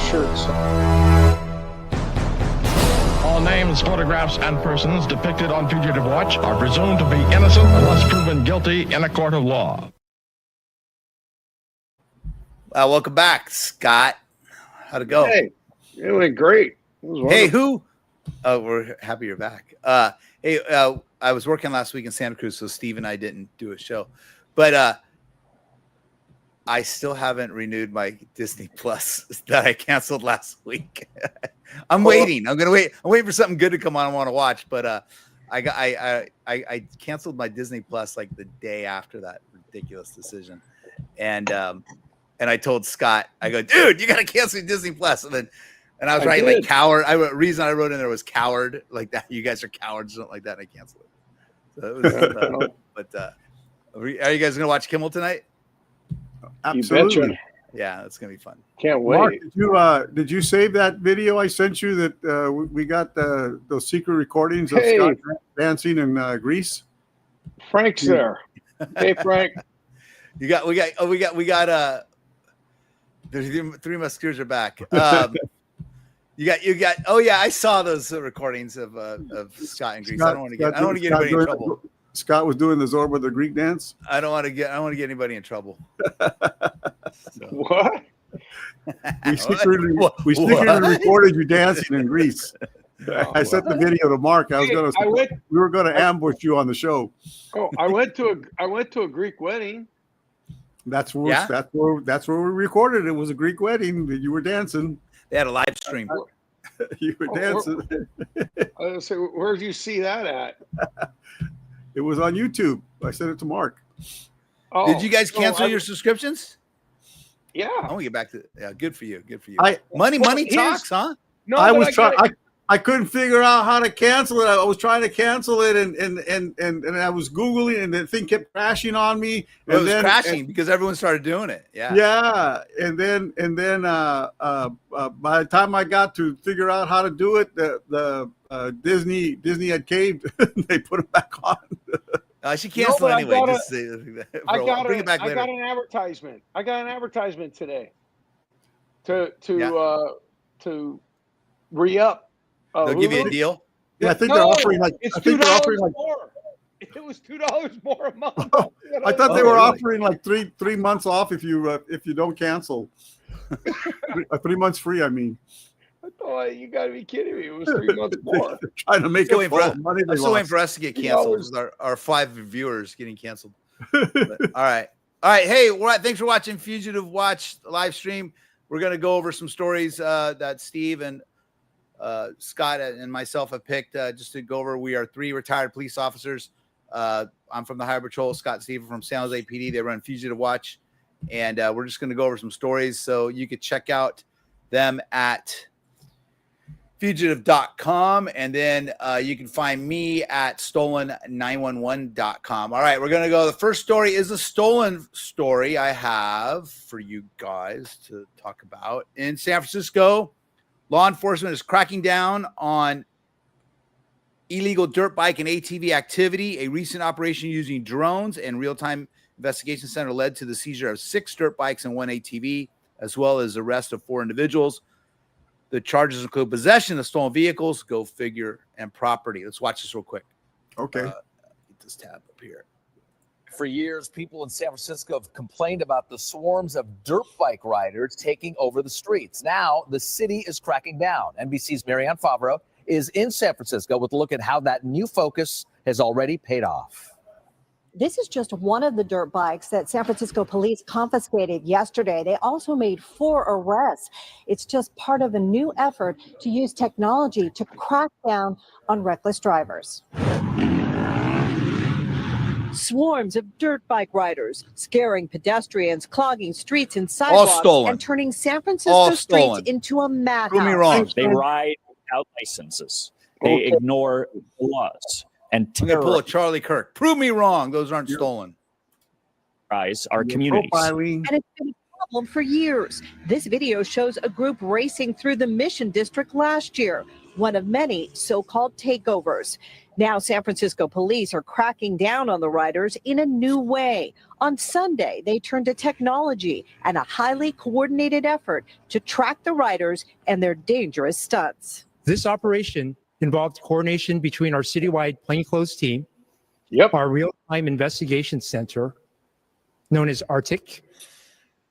shirts. All names, photographs, and persons depicted on Fugitive Watch are presumed to be innocent unless proven guilty in a court of law. Welcome back, Scott. How'd it go? Hey, it went great. It was wonderful. Hey, who? Oh, we're happy you're back. Hey, I was working last week in Santa Cruz, so Steve and I didn't do a show. But I still haven't renewed my Disney Plus that I canceled last week. I'm waiting. I'm waiting for something good to come on I want to watch. But I canceled my Disney Plus like the day after that ridiculous decision. And I told Scott, I go, dude, you got to cancel Disney Plus. And I was writing like coward. Reason I wrote in there was coward, like that. You guys are cowards, something like that. And I canceled it. So it was, but are you guys gonna watch Kimmel tonight? Absolutely. You betcha. Yeah, it's gonna be fun. Can't wait. Mark, did you save that video I sent you that we got those secret recordings of Scott dancing in Greece? Frank's there. Hey, Frank. We got. The Three Musketeers are back. You got. Oh yeah, I saw those recordings of Scott in Greece. I don't want to get anybody in trouble. Scott was doing the Zorba the Greek dance. I don't want to get anybody in trouble. What? We secretly recorded you dancing in Greece. I sent the video to Mark. We were going to ambush you on the show. Oh, I went to a Greek wedding. That's where we recorded it. It was a Greek wedding. You were dancing. They had a live stream. You were dancing. I was say, where did you see that at? It was on YouTube. I sent it to Mark. Oh, did you guys cancel your subscriptions? Yeah. I want to get back to. Yeah, good for you. Good for you. Money talks, huh? No, I couldn't figure out how to cancel it. I was trying to cancel it, and I was Googling, and the thing kept crashing on me. It was crashing because everyone started doing it. Yeah. Yeah, and then by the time I got to figure out how to do it, the Disney had caved. They put it back on. She canceled anyway. I got an advertisement. I got an advertisement today to re-up. They'll give you a deal. Yeah, I think they're offering like. It's $2 more. It was $2 more a month. I thought they were offering like three months off if you don't cancel. 3 months free. I mean. I thought you got to be kidding me. It was 3 months more. Trying to make it for money. I'm still waiting for us to get canceled. Our 5 viewers getting canceled. All right. Hey, thanks for watching Fugitive Watch live stream. We're gonna go over some stories that Steve and Scott and myself have picked just to go over. We are 3 retired police officers. I'm from the Highway Patrol. Scott and Steve from San Jose PD. They run Fugitive Watch, and we're just going to go over some stories. So you could check out them at fugitive.com, and then you can find me at stolen911.com. All right, we're going to go. The first story is a stolen story I have for you guys to talk about. In San Francisco, law enforcement is cracking down on illegal dirt bike and ATV activity. A recent operation using drones and real-time investigation center led to the seizure of 6 dirt bikes and 1 ATV, as well as the arrest of 4 individuals. The charges include possession of stolen vehicles, go figure, and property. Let's watch this real quick. Okay. Get this tab up here. For years, people in San Francisco have complained about the swarms of dirt bike riders taking over the streets. Now, the city is cracking down. NBC's Marianne Favreau is in San Francisco with a look at how that new focus has already paid off. This is just one of the dirt bikes that San Francisco police confiscated yesterday. They also made 4 arrests. It's just part of a new effort to use technology to crack down on reckless drivers. Swarms of dirt bike riders scaring pedestrians, clogging streets and sidewalks, and turning San Francisco streets into a madhouse. Prove me wrong. They ride without licenses. They ignore laws. And I'm going to pull a Charlie Kirk. Prove me wrong. Those aren't stolen. Our communities. And it's been a problem for years. This video shows a group racing through the Mission District last year. one of many so-called takeovers. Now, San Francisco police are cracking down on the riders in a new way. On Sunday, they turned to technology and a highly coordinated effort to track the riders and their dangerous stunts. This operation involved coordination between our citywide plainclothes team, our real-time investigation center, known as Arctic,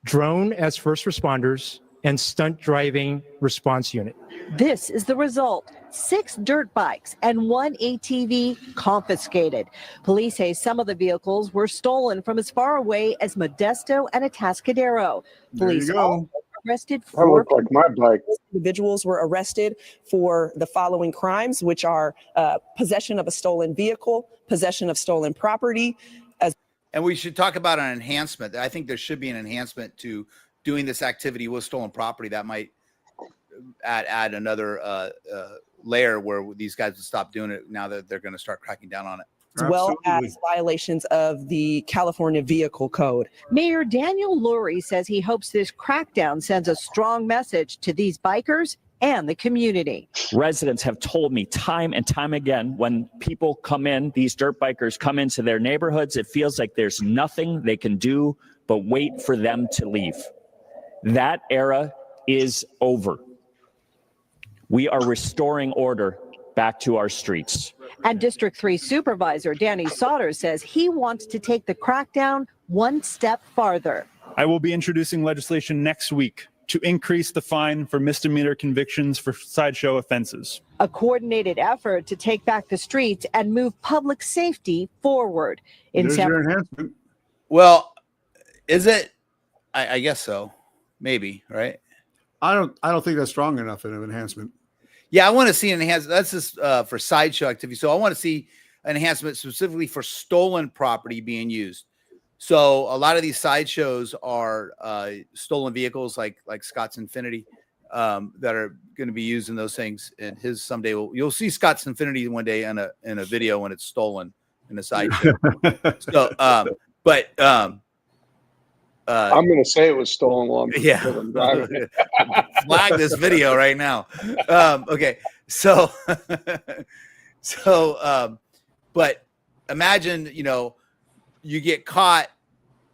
drone as first responders, and stunt driving response unit. This is the result. 6 dirt bikes and 1 ATV confiscated. Police say some of the vehicles were stolen from as far away as Modesto and Atascadero. Police also arrested 4 like my bike. Individuals were arrested for the following crimes, which are possession of a stolen vehicle, possession of stolen property. And we should talk about an enhancement. I think there should be an enhancement to doing this activity with stolen property that might add another layer where these guys would stop doing it now that they're going to start cracking down on it. As well as violations of the California Vehicle Code. Mayor Daniel Lurie says he hopes this crackdown sends a strong message to these bikers and the community. Residents have told me time and time again, when people come in, these dirt bikers come into their neighborhoods, it feels like there's nothing they can do but wait for them to leave. That era is over. We are restoring order back to our streets. And District 3 Supervisor Danny Sauter says he wants to take the crackdown one step farther. I will be introducing legislation next week to increase the fine for misdemeanor convictions for sideshow offenses. A coordinated effort to take back the streets and move public safety forward. There's your enhancement. Well, is it? I guess so. Maybe, right? I don't think that's strong enough of an enhancement. Yeah, I want to see an enhancement. That's just for sideshow activity. So I want to see an enhancement specifically for stolen property being used. So a lot of these sideshows are stolen vehicles, like Scott's Infinity, that are going to be used in those things. And his someday you'll see Scott's Infinity one day in a video when it's stolen in a sideshow. So, I'm going to say it was stolen long. Yeah, flag this video right now. Okay, so but imagine, you get caught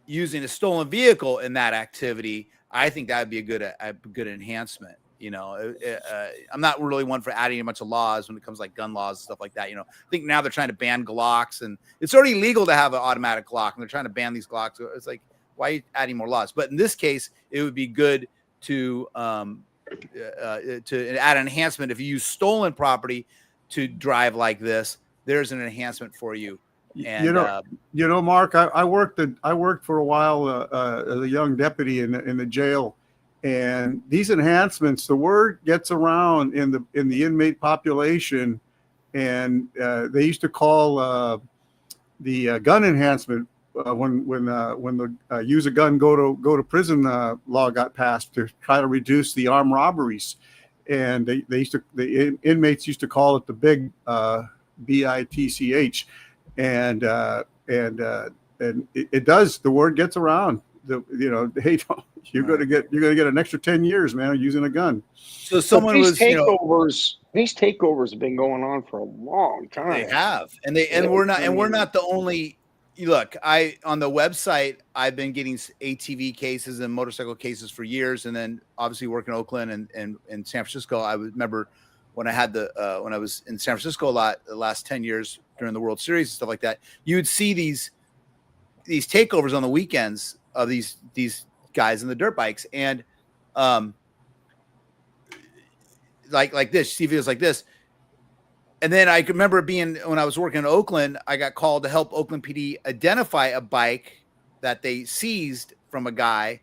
using a stolen vehicle in that activity. I think that would be a good enhancement. I'm not really one for adding a bunch of laws when it comes to like gun laws and stuff like that. I think now they're trying to ban Glocks, and it's already legal to have an automatic Glock, and they're trying to ban these Glocks. It's like, why are you adding more laws? But in this case, it would be good to add an enhancement. If you use stolen property to drive like this, there's an enhancement for you. And, Mark, I worked for a while as a young deputy in the jail, and these enhancements, the word gets around in the inmate population, and they used to call the gun enhancement when the use a gun go to prison law got passed to try to reduce the armed robberies, and the inmates used to call it the big BITCH. And it does. The word gets around. Hey, you're gonna get an extra 10 years, man, using a gun. So someone these takeovers have been going on for a long time. They have, and we're not the only. Look, on the website, I've been getting ATV cases and motorcycle cases for years, and then obviously working in Oakland and in San Francisco. I remember when I had when I was in San Francisco a lot the last 10 years during the World Series and stuff like that, you would see these takeovers on the weekends of these guys in the dirt bikes, and like this, see videos like this. And then I can remember when I was working in Oakland, I got called to help Oakland PD identify a bike that they seized from a guy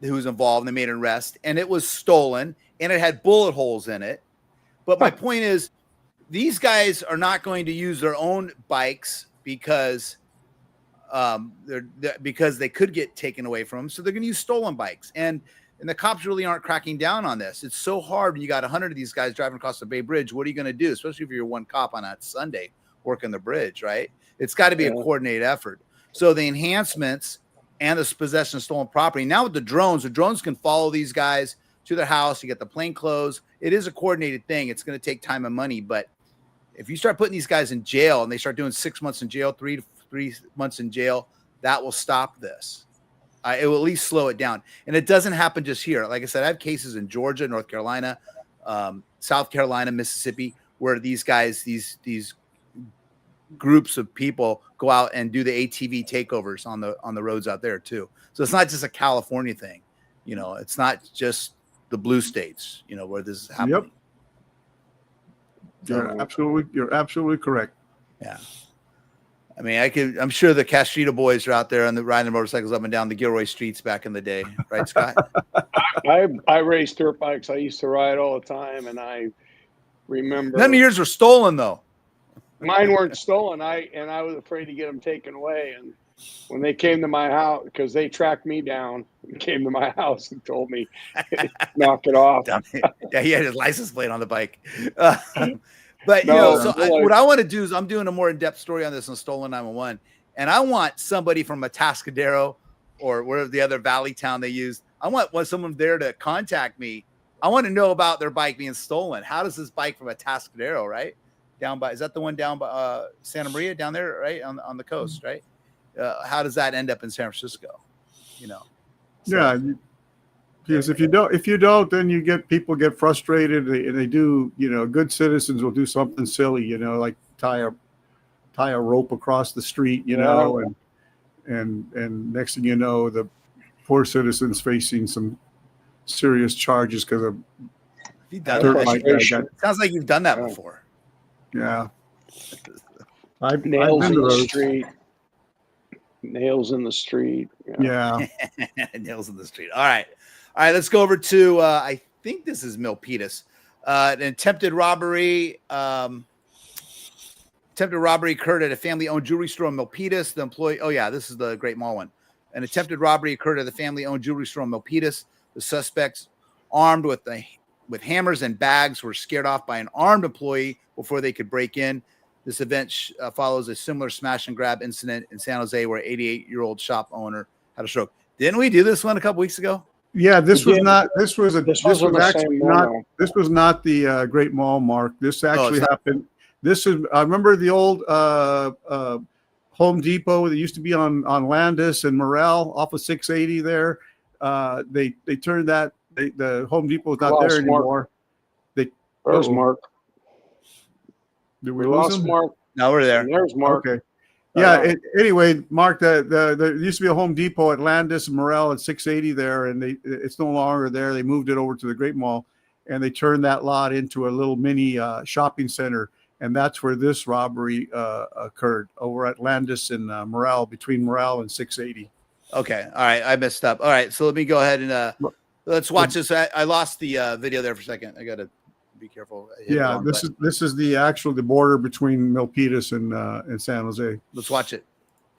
who was involved, and they made an arrest, and it was stolen, and it had bullet holes in it. But my point is, these guys are not going to use their own bikes because they could get taken away from them. So they're going to use stolen bikes. And the cops really aren't cracking down on this. It's so hard when you got 100 of these guys driving across the Bay Bridge. What are you going to do? Especially if you're one cop on that Sunday working the bridge, right? It's got to be a coordinated effort. So the enhancements and the possession of stolen property. Now with the drones can follow these guys to their house. You get the plainclothes. It is a coordinated thing. It's going to take time and money, but if you start putting these guys in jail and they start doing 6 months in jail, 3 months in jail, that will stop this. It will at least slow it down. And it doesn't happen just here. Like I said, I have cases in Georgia, North Carolina, South Carolina, Mississippi, where these guys, these groups of people go out and do the ATV takeovers on the roads out there too. So it's not just a California thing. You know, it's not just the blue states, you know, where this is happening. Yep. You're absolutely correct. Yeah. I mean, I'm sure the Castrito boys are out there and riding their motorcycles up and down the Gilroy streets back in the day, right, Scott? I raced dirt bikes. I used to ride all the time, and I remember. None of yours were stolen, though. Mine weren't stolen. I was afraid to get them taken away. And when they came to my house, because they tracked me down and came to my house and told me, knock it off. Yeah, he had his license plate on the bike. But you know, so what I want to do is I'm doing a more in-depth story on this on Stolen 911, and I want somebody from Atascadero or wherever the other valley town they used. I want someone there to contact me. I want to know about their bike being stolen. How does this bike from Atascadero, right, down by, is that the one down by Santa Maria down there, right on the coast, right? How does that end up in San Francisco? You know. So. Yeah. Because if you don't, then people get frustrated, and they do. You know, good citizens will do something silly. You know, like tie a rope across the street. You know, and next thing you know, the poor citizen's facing some serious charges because of. Sounds like you've done that before. Yeah. Nails in the street. Nails in the street. Yeah. Nails in the street. All right, let's go over to I think this is Milpitas. An attempted robbery occurred at a family-owned jewelry store in Milpitas. The employee, this is the Great Mall one. An attempted robbery occurred at a family-owned jewelry store in Milpitas. The suspects, armed with hammers and bags, were scared off by an armed employee before they could break in. This event follows a similar smash and grab incident in San Jose where 88-year-old shop owner had a stroke. Didn't we do this one a couple weeks ago? Yeah, this was not the Great Mall, Mark. This actually happened. I remember the old Home Depot that used to be on Landis and Morel off of 680 there. They turned that. The Home Depot is not there anymore. There's Mark. Did we lost Mark? No, we're there. There's Mark. Okay. Yeah. Anyway, Mark, there used to be a Home Depot at Landis and Morel at 680 there, and it's no longer there. They moved it over to the Great Mall, and they turned that lot into a little mini shopping center, and that's where this robbery occurred, over at Landis and Morel, between Morel and 680. Okay. All right. I messed up. All right. So let me go ahead and let's watch this. I lost the video there for a second. I got to be careful. Yeah, this is the border between Milpitas and San Jose. Let's watch it.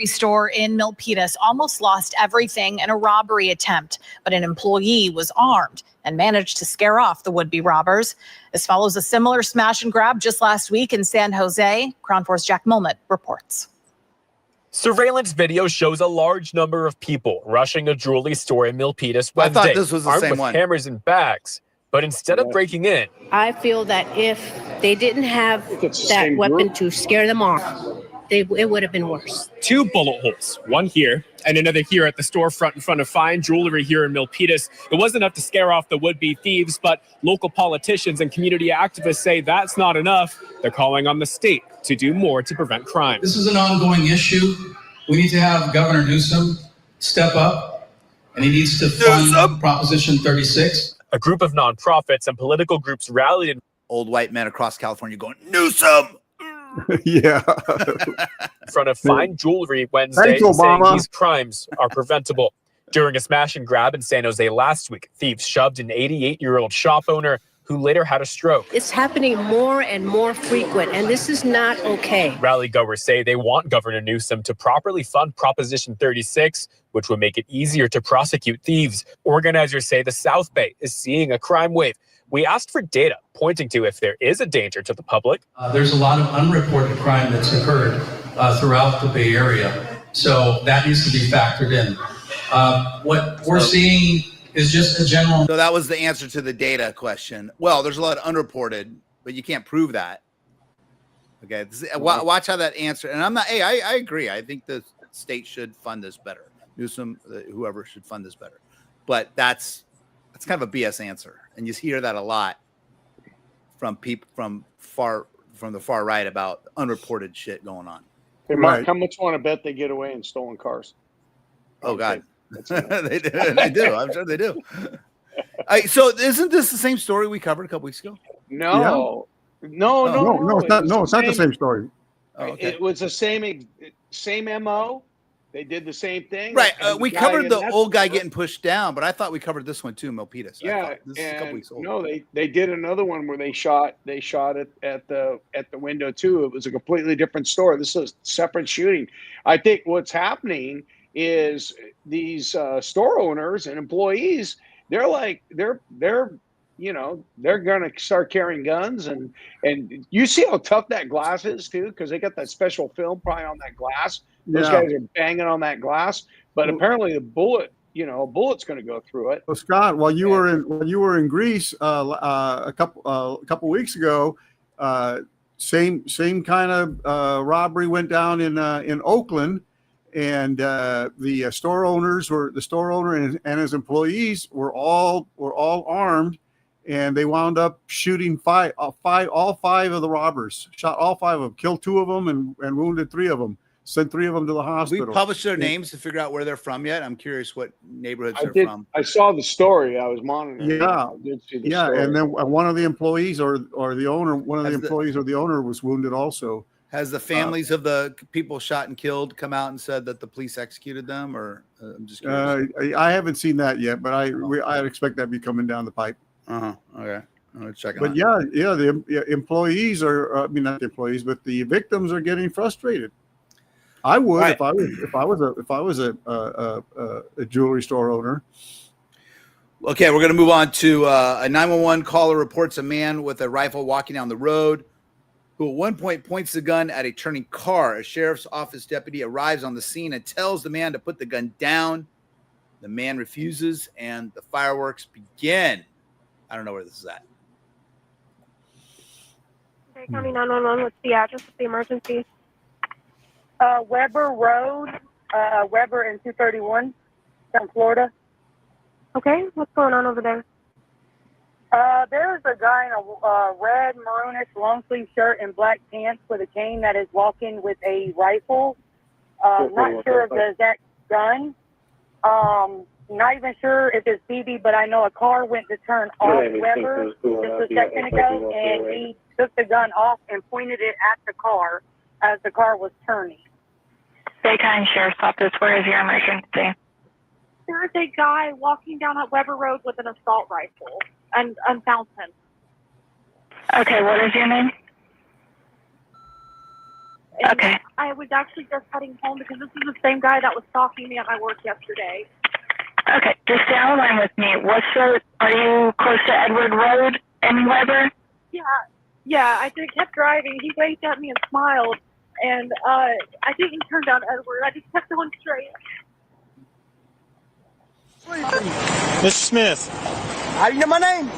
Store in Milpitas almost lost everything in a robbery attempt, but an employee was armed and managed to scare off the would-be robbers. This follows a similar smash and grab just last week in San Jose. Crown 4's Jack Mulmut reports. Surveillance video shows a large number of people rushing a jewelry store in Milpitas Wednesday, I thought this was the armed same with one. hammers and bags. But instead of breaking in, I feel that if they didn't have that weapon to scare them off, it would have been worse. 2 bullet holes, one here and another here at the storefront in front of Fine Jewelry here in Milpitas. It wasn't enough to scare off the would-be thieves, but local politicians and community activists say that's not enough. They're calling on the state to do more to prevent crime. This is an ongoing issue. We need to have Governor Newsom step up, and he needs to fund Proposition 36. A group of nonprofits and political groups rallied in old white men across California going, Newsom! Yeah. in front of Fine Jewelry Wednesday, saying these crimes are preventable. During a smash and grab in San Jose last week, thieves shoved an 88-year-old shop owner who later had a stroke. It's happening more and more frequent, and this is not okay. Rally goers say they want Governor Newsom to properly fund Proposition 36, which would make it easier to prosecute thieves. Organizers say the South Bay is seeing a crime wave. We asked for data pointing to if there is a danger to the public. There's a lot of unreported crime that's occurred throughout the Bay Area, so that needs to be factored in. What we're seeing is just a general. So that was the answer to the data question. Well, there's a lot of unreported, but you can't prove that. Okay, watch how that answer. And I'm not. Hey, I agree. I think the state should fund this better. Newsom, whoever should fund this better. But that's kind of a BS answer, and you hear that a lot from people from the far right about unreported shit going on. Hey, Mark, how much want to bet they get away in stolen cars? Oh God, they do. I'm sure they do. So isn't this the same story we covered a couple weeks ago? No. Yeah. No, it's not. No, it's not the same story. Oh, okay. It was the same MO. They did the same thing. Right. We covered the old guy getting pushed down, but I thought we covered this one too, Milpitas. Yeah. This is a couple weeks old. No, they did another one where they shot it at the window too. It was a completely different story. This is a separate shooting. I think what's happening is these store owners and employees, they're going to start carrying guns, and you see how tough that glass is too, because they got that special film probably on that glass. Those guys are banging on that glass, but apparently a bullet's going to go through it. Well, Scott, while you were in Greece a couple weeks ago, same kind of robbery went down in Oakland, and the store owner and his employees were all armed. And they wound up shooting all five of the robbers. Shot all five of them, killed two of them, and wounded three of them. Sent three of them to the hospital. We published their names to figure out where they're from yet. I'm curious what neighborhoods they're from. I saw the story. I was monitoring. Yeah, I did see the yeah. story. And then one of the employees or the owner, was wounded also. Has the families of the people shot and killed come out and said that the police executed them, or I'm just curious. I haven't seen that yet, but I expect that to be coming down the pipe. Okay. I'm gonna check it But out. the employees not the employees, but the victims are getting frustrated. I would if I was a jewelry store owner. Okay, we're going to move on to a 911 caller reports a man with a rifle walking down the road who at one point points the gun at a turning car. A sheriff's office deputy arrives on the scene and tells the man to put the gun down. The man refuses, and the fireworks begin. I don't know where this is at. Okay, County 911, what's the address of the emergency? Weber Road, Weber and 231, down Florida. Okay, what's going on over there? There's a guy in a red, maroonish, long sleeve shirt and black pants with a cane that is walking with a rifle. Not sure of the exact gun. Not even sure if it's BB, but I know a car went to turn off Weber just a second ago, and he took the gun off and pointed it at the car as the car was turning. Bay County Sheriff's Office, where is your emergency? There's a guy walking down at Weber Road with an assault rifle and found him. Okay, what is your name? And okay. I was actually just heading home because this is the same guy that was stalking me at my work yesterday. Okay, just stay on the line with me. Are you close to Edward Road in Weber? Yeah, I just kept driving. He waved at me and smiled, and I didn't turn down Edward. I just kept going straight. Mr. Smith. How do you know my name?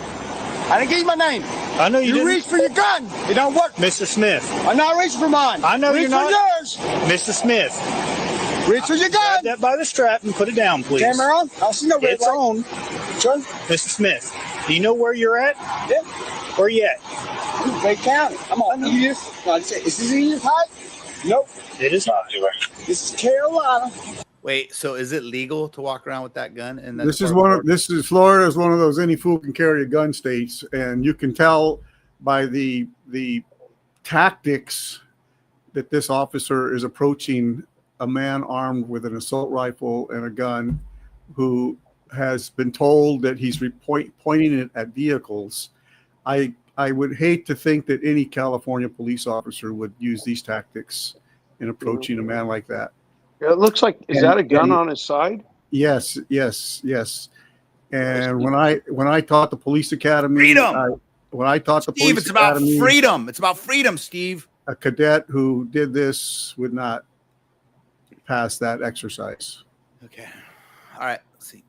I didn't give you my name. I know you didn't. reach for your gun. It don't work. Mr. Smith. I'm not reaching for mine. I know reach you're not. Reach for yours. Mr. Smith. Reach for your gun. Grab that by the strap and put it down, please. Camera on? I don't see no red It's light. on. Sure. Mr. Smith, do you know where you're at? Yeah. Where you at? Bay County. Come on. Is this in your height? Nope. It is hot. This is Carolina. Wait, so is it legal to walk around with that gun? And Florida is one of those any fool can carry a gun states, and you can tell by the tactics that this officer is approaching a man armed with an assault rifle and a gun, who has been told that he's pointing it at vehicles. I would hate to think that any California police officer would use these tactics in approaching a man like that. It looks like, is that a gun on his side? Yes. And when I taught the police academy, Steve, it's about freedom. It's about freedom, Steve. A cadet who did this would not pass that exercise. Okay. All right. Let's see.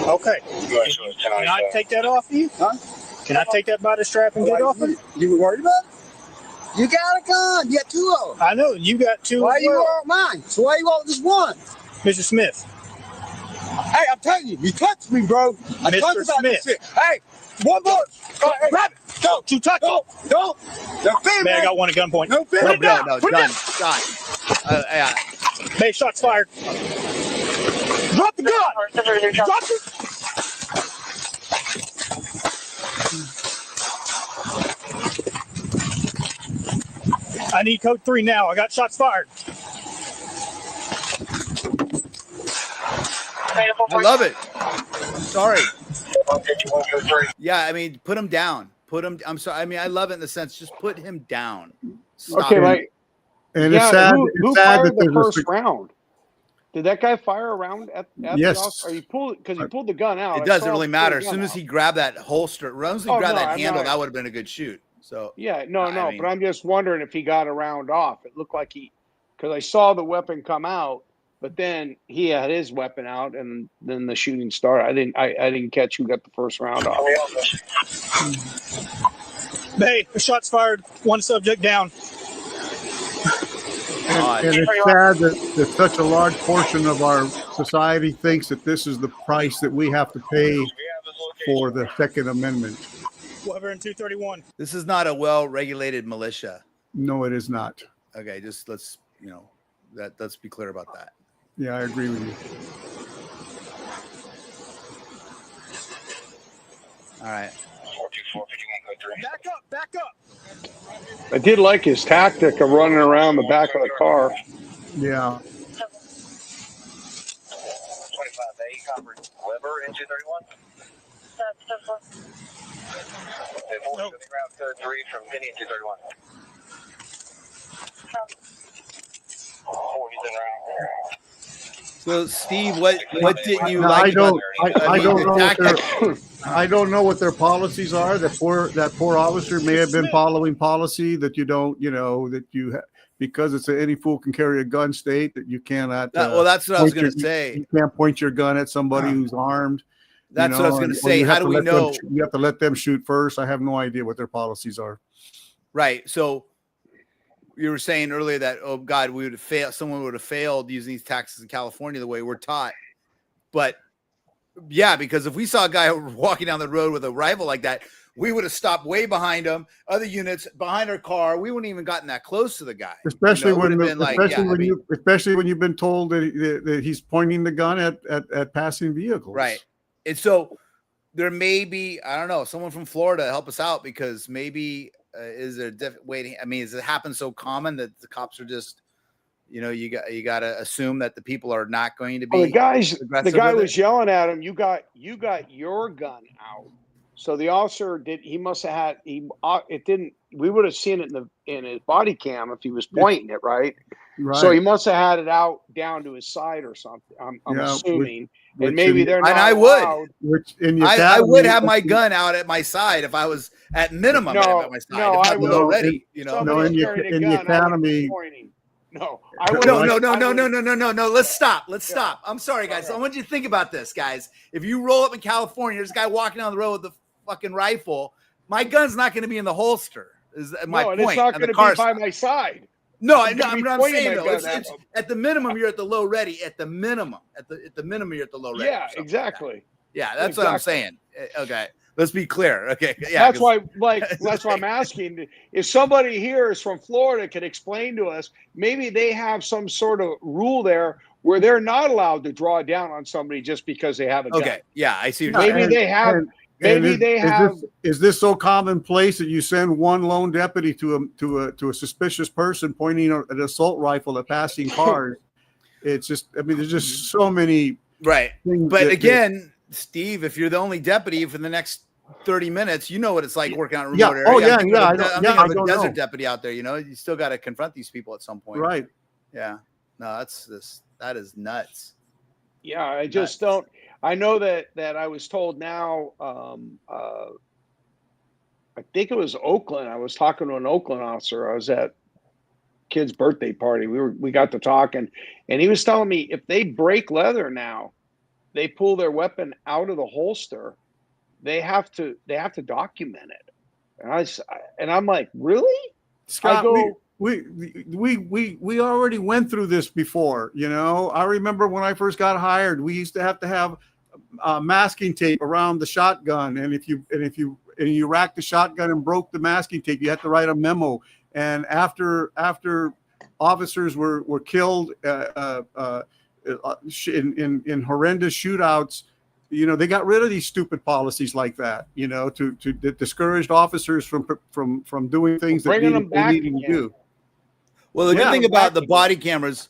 Okay. Can I take that off you? Huh? Can I take that by the strap and get off it? You worried about it? You got a gun. You got two of them. I know you got two. Why as you well. want mine? So why you want just one? Mr. Smith? Hey, I'm telling you, you touched me, bro. I Mr. talked about Smith. this shit. Hey, one more. Hey, grab it. Don't you touch it. Don't. No fear, Man, I got one at gunpoint. No fear. No, Put it done. down. Yeah. Hey, shots fired. Drop the gun. Drop it. I need code 3 now. I got shots fired. I love it. Sorry. Yeah, I mean, put him down. I'm sorry. I mean, I love it in the sense, just put him down. Stop Okay, him. like, And yeah, it's sad. who It's sad fired that the there's first round? Did that guy fire a round at Yes. the officer? Or he pulled because he pulled the gun out. It doesn't really matter. As soon as he grabbed that holster, as soon as he grabbed that I'm handle, not- that would have been a good shoot. So yeah, I no, mean- but I'm just wondering if he got a round off. It looked like because I saw the weapon come out, but then he had his weapon out, and then the shooting started. I didn't catch who got the first round off. Hey, shots fired. One subject down. And it's sad that such a large portion of our society thinks that this is the price that we have to pay for the Second Amendment. Weber and 231. This is not a well-regulated militia. No, it is not. Okay, just let's be clear about that. Yeah, I agree with you. All right. Back up. I did like his tactic of running around the back of the car. Yeah. 25A covered Weber in 231. They forced the ground code 3 from Penny in 231. So, Steve, what didn't you No, like? I don't. about I don't know what their policies are. That poor officer may have been following policy that you don't. Because it's any fool can carry a gun state that you cannot. Well, that's what I was going to say. You can't point your gun at somebody who's armed. That's what I was going to say. How do we know? You have to let them shoot first. I have no idea what their policies are. Right. So you were saying earlier that, oh God, we would have failed. Someone would have failed using these taxes in California the way we're taught. But yeah, because if we saw a guy walking down the road with a rifle like that, we would have stopped way behind him. Other units behind our car, we wouldn't even gotten that close to the guy. Especially when you've been told that he's pointing the gun at passing vehicles. Right. And so there may be, I don't know, someone from Florida help us out, because maybe is there a different way? Does it happen so common that the cops are just, you got to assume that the people are not going to be. Well, the guy was yelling at him. You got your gun out. So the officer he must have had, it didn't, we would have seen it in his body cam if he was pointing it, right? Right. So he must have had it out down to his side or something. I'm assuming. And maybe they're not. And I allowed. would. I would have my gun out at my side if I was at minimum at my side. No, if I not would already. No, in the academy. No, No. Let's stop. I'm sorry, guys. I want you to think about this, guys. If you roll up in California, there's a guy walking down the road with a fucking rifle. My gun's not going to be in the holster. Is my point? It's not going to be by my side. No, I'm saying though, it's at the minimum you're at the low ready. At the minimum, you're at the low ready. Yeah, exactly. Yeah, that's what I'm saying. Okay, let's be clear. Okay, yeah, that's why I'm asking. If somebody here is from Florida, can explain to us. Maybe they have some sort of rule there where they're not allowed to draw down on somebody just because they have a gun. Okay, yeah, I see. Maybe they have. Is this so commonplace that you send one lone deputy to a suspicious person pointing an assault rifle at passing cars? It's just, there's just so many things. But again, Steve, if you're the only deputy for the next 30 minutes, you know what it's like working out in a remote area. I'm thinking of a desert deputy out there. You still got to confront these people at some point. Right. Yeah. No, that is nuts. Yeah, I just don't. I know that I was told now, I think it was Oakland. I was talking to an Oakland officer. I was at kid's birthday party. We got to talking, and he was telling me if they break leather now, they pull their weapon out of the holster. They have to document it. And I'm like, really? Scott, we already went through this before. You know, I remember when I first got hired, we used to have masking tape around the shotgun, and if you racked the shotgun and broke the masking tape, you had to write a memo. And after officers were killed in horrendous shootouts, you know, they got rid of these stupid policies like that, you know, to discourage officers from doing things that they needed to do. Well, the good thing about the body cameras,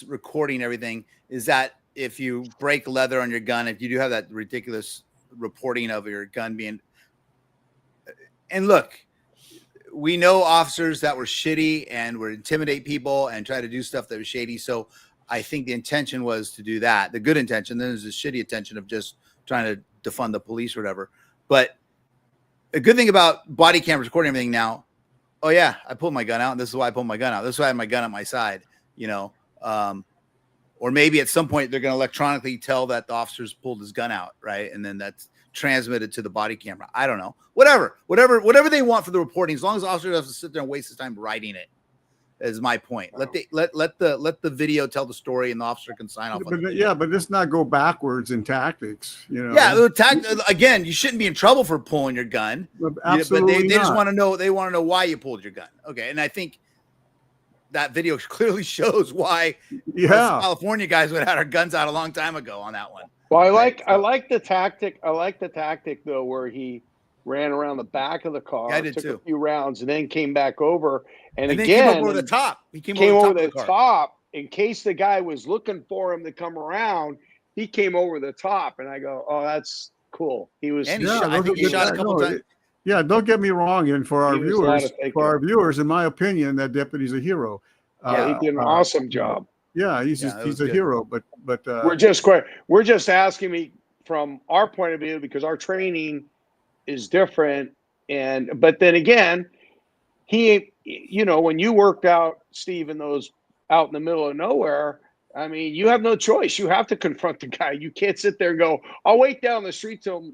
recording everything is that if you break leather on your gun, if you do have that ridiculous reporting of your gun being, and look, we know officers that were shitty and would intimidate people and try to do stuff that was shady. So I think the intention was to do that. The good intention, then there's the shitty intention of just trying to defund the police or whatever. But a good thing about body cameras recording everything now, oh yeah, I pulled my gun out, and this is why I pulled my gun out. This is why I had my gun at my side, you know. Or maybe at some point they're going to electronically tell that the officers pulled his gun out, right? And then that's transmitted to the body camera. I don't know. Whatever they want for the reporting, as long as the officer doesn't sit there and waste his time writing it. Is my point. Let the video tell the story, and the officer can sign off. But let's not go backwards in tactics. You know. Yeah, again, you shouldn't be in trouble for pulling your gun. Absolutely, but they just want to know. They want to know why you pulled your gun. Okay, and I think that video clearly shows why. Yeah, California guys would have had our guns out a long time ago on that one. Well, I like the tactic. I like the tactic though, where he ran around the back of the car, I did took too. a few rounds, and then came back over. And then again, came over the top. He came over over the top in case the guy was looking for him to come around. He came over the top, and I go, "Oh, that's cool." He was. And I think he shot a couple times. Yeah, don't get me wrong. And for our viewers, in my opinion, that deputy's a hero. Yeah, he did an awesome job. Yeah, he's a hero. But we're just asking me from our point of view, because our training is different. But then again, you know, when you worked out, Steve, in those out in the middle of nowhere, I mean, you have no choice. You have to confront the guy. You can't sit there and go, "I'll wait down the street till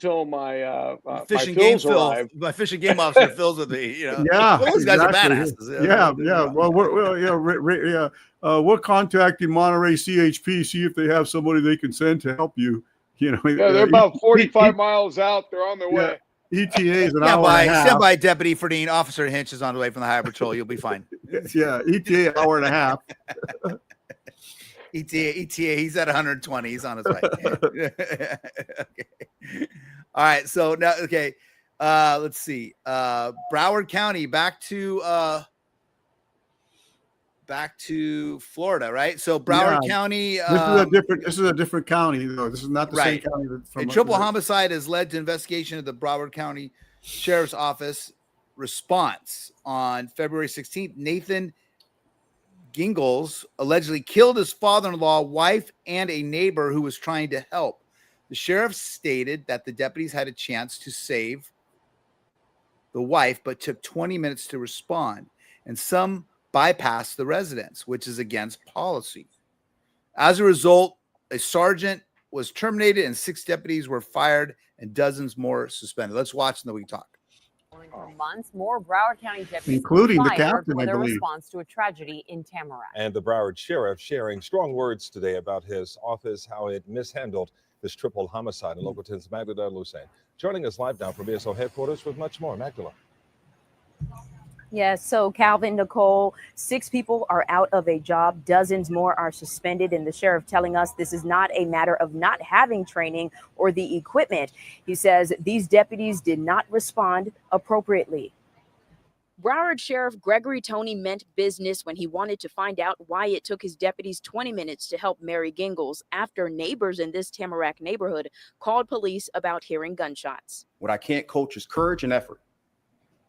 my fishing my game arrive." My fishing game officer fills with me. You know, yeah, well, those guys are badasses. Yeah. Well, we'll contact the Monterey CHP, see if they have somebody they can send to help you. You know, yeah, they're about 45 miles out. They're on their way. ETA is an hour and a half. Stand by, Deputy Ferdine. Officer Hinch is on the way from the Highway Patrol. You'll be fine. Yeah, ETA hour and a half. ETA. He's at 120. He's on his way. Okay. All right. So now, okay. Let's see. Broward County, back to Florida, right? So Broward County. This is a different county, though. This is not the same county. A triple homicide has led to investigation of the Broward County Sheriff's Office response. On February 16th, Nathan Gingles allegedly killed his father-in-law, wife, and a neighbor who was trying to help. The sheriff stated that the deputies had a chance to save the wife, but took 20 minutes to respond, and some bypassed the residence, which is against policy. As a result, a sergeant was terminated and 6 deputies were fired and dozens more suspended. Let's watch and then we can talk. For months, more Broward County deputies including the fired captain, for I their believe, response to a tragedy in Tamarack. And the Broward sheriff sharing strong words today about his office, how it mishandled this triple homicide. And Local 10's Magdala Lucene joining us live now from BSO headquarters with much more. Magdala. Yes, so Calvin, Nicole, 6 people are out of a job. Dozens more are suspended. And the sheriff telling us this is not a matter of not having training or the equipment. He says these deputies did not respond appropriately. Broward Sheriff Gregory Toney meant business when he wanted to find out why it took his deputies 20 minutes to help Mary Gingles after neighbors in this Tamarack neighborhood called police about hearing gunshots. What I can't coach is courage and effort.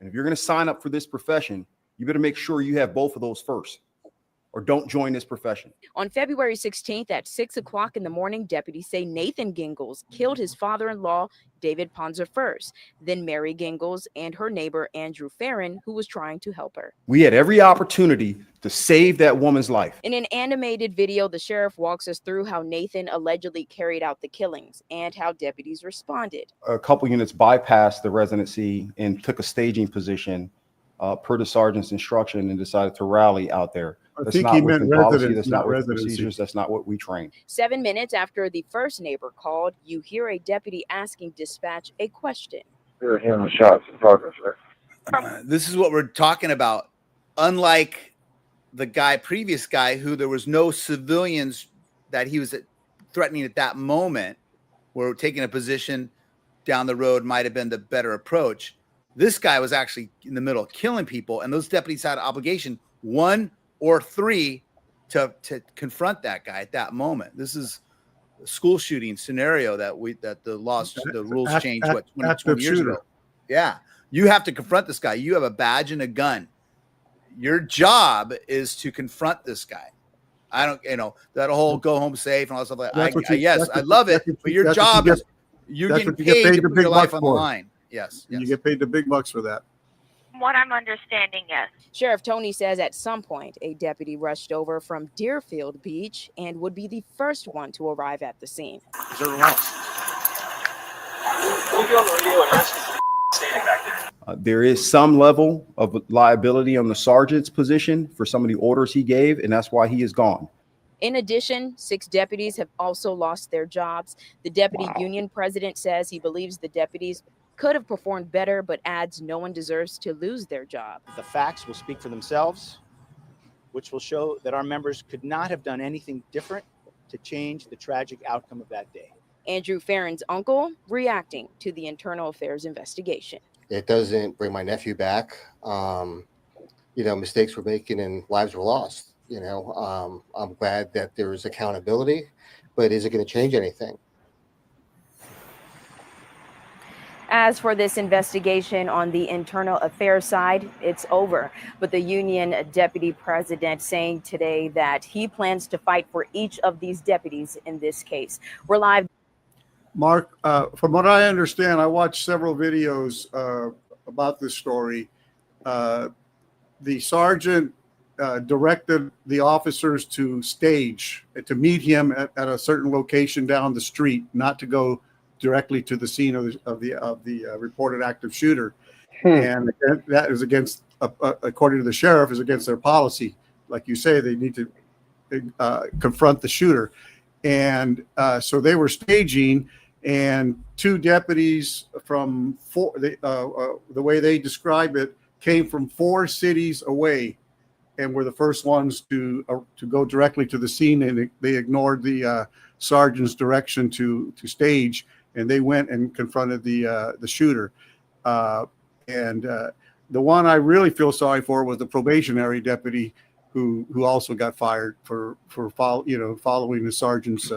And if you're going to sign up for this profession, you better make sure you have both of those first, or or don't join this profession. On February 16th at 6 o'clock in the morning, deputies say Nathan Gingles killed his father-in-law, David Ponzer first, then Mary Gingles and her neighbor, Andrew Farron, who was trying to help her. We had every opportunity to save that woman's life. In an animated video, the sheriff walks us through how Nathan allegedly carried out the killings and how deputies responded. A couple units bypassed the residency and took a staging position per the sergeant's instruction and decided to rally out there. I think he meant residence, that's not not procedures. That's not what we train. 7 minutes after the first neighbor called, you hear a deputy asking dispatch a question. We're hearing shots in progress, right? This is what we're talking about. Unlike the previous guy, who there was no civilians that he was threatening at that moment, where taking a position down the road might have been the better approach. This guy was actually in the middle of killing people, and those deputies had an obligation, 1 or 3, to confront that guy at that moment. This is a school shooting scenario that the rules changed 20 years ago. Yeah, you have to confront this guy. You have a badge and a gun. Your job is to confront this guy. I don't, that whole go home safe and all that stuff. I love it, but your job is you're getting paid to put your life on the line. Yes, you get paid the big bucks for that. What I'm understanding, yes. Sheriff Tony says at some point a deputy rushed over from Deerfield Beach and would be the first one to arrive at the scene. Is everyone else? We'll be on the radio and ask standing back there. There is some level of liability on the sergeant's position for some of the orders he gave, and that's why he is gone. In addition, 6 deputies have also lost their jobs. The deputy union president says he believes the deputies could have performed better, but adds no one deserves to lose their job. The facts will speak for themselves, which will show that our members could not have done anything different to change the tragic outcome of that day. Andrew Farron's uncle reacting to the internal affairs investigation. It doesn't bring my nephew back. Mistakes were making and lives were lost. I'm glad that there is accountability, but is it going to change anything? As for this investigation on the internal affairs side, it's over. But the union deputy president saying today that he plans to fight for each of these deputies in this case. We're live. Mark, from what I understand, I watched several videos about this story. The sergeant directed the officers to stage, to meet him at a certain location down the street, not to go directly to the scene of the reported active shooter. And that is against, according to the sheriff, is against their policy. Like you say, they need to confront the shooter. And so they were staging, and 2 deputies from the way they describe it, came from 4 cities away and were the first ones to go directly to the scene, and they ignored the sergeant's direction to stage, and they went and confronted the shooter. And the one I really feel sorry for was the probationary deputy who also got fired for following the sergeant's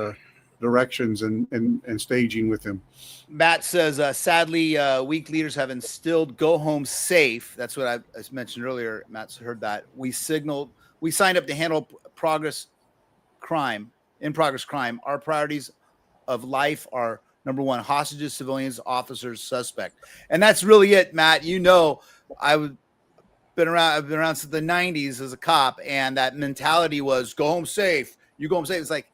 directions and staging with him. Matt says, sadly, weak leaders have instilled go home safe. That's what I mentioned earlier. Matt's heard that. We signed up to handle in progress crime. Our priorities of life are number 1, hostages, civilians, officers, suspect. And that's really it, Matt. I've been around since the 90s as a cop, and that mentality was go home safe. You go home safe. It's like,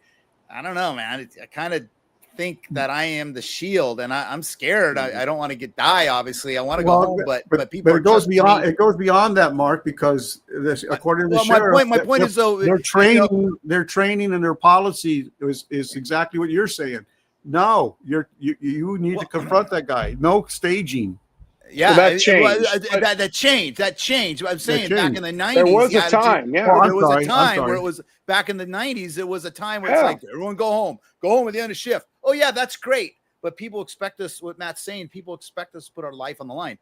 I don't know, man. I kind of think that I am the shield, and I'm scared. I don't want to die. Obviously, I want to go home, but people. But it goes beyond. It goes beyond that, Mark, because according to the sheriff, my point is though their training, their training and their policy is exactly what you're saying. No, you need to confront that guy. No staging. Yeah, so that changed. That changed. I'm saying back in the 90s, there was a time. Yeah, there was a time where it was back in the 90s. It was a time where it's like everyone go home at the end of shift. Oh yeah, that's great. But people expect us. What Matt's saying, people expect us to put our life on the line.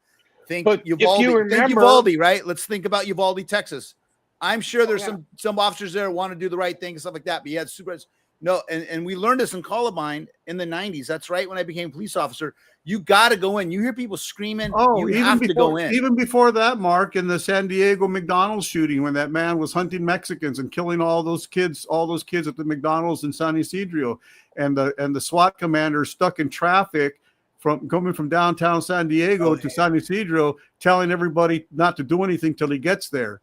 Think Uvalde, right? Let's think about Uvalde, Texas. I'm sure there's some officers there who want to do the right thing and stuff like that. But you had supervisors. No, and we learned this in Columbine in the 90s. That's right. When I became a police officer, you got to go in. You hear people screaming. Oh, you have to go in. Even before that, Mark, in the San Diego McDonald's shooting, when that man was hunting Mexicans and killing all those kids at the McDonald's in San Ysidro, and the SWAT commander stuck in traffic coming from downtown San Diego to San Ysidro, telling everybody not to do anything till he gets there.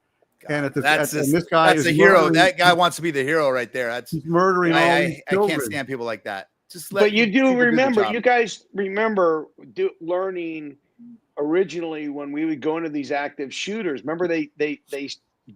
And this guy is a hero. That guy wants to be the hero right there. He's murdering all these children. I can't stand people like that. But you do remember, you guys remember learning originally when we would go into these active shooters. Remember they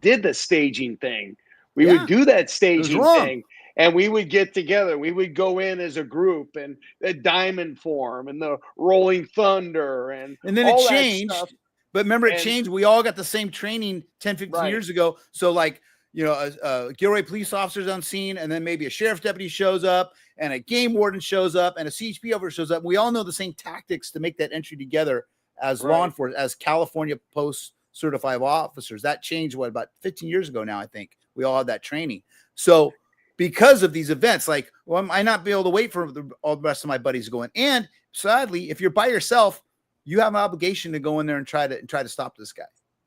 did the staging thing. We would do that staging thing, and we would get together. We would go in as a group, and the Diamond Form and the Rolling Thunder, and then all it changed. That stuff. But remember, it changed. We all got the same training 10, 15 years ago. So like, Gilroy police officers on scene, and then maybe a sheriff's deputy shows up, and a game warden shows up, and a CHP officer shows up. We all know the same tactics to make that entry together as law enforcement, as California Post certified officers. That changed about 15 years ago now, I think. We all had that training. So because of these events, like, well, I might not be able to wait for all the rest of my buddies to go in. And sadly, if you're by yourself, you have an obligation to go in there and try to stop this guy.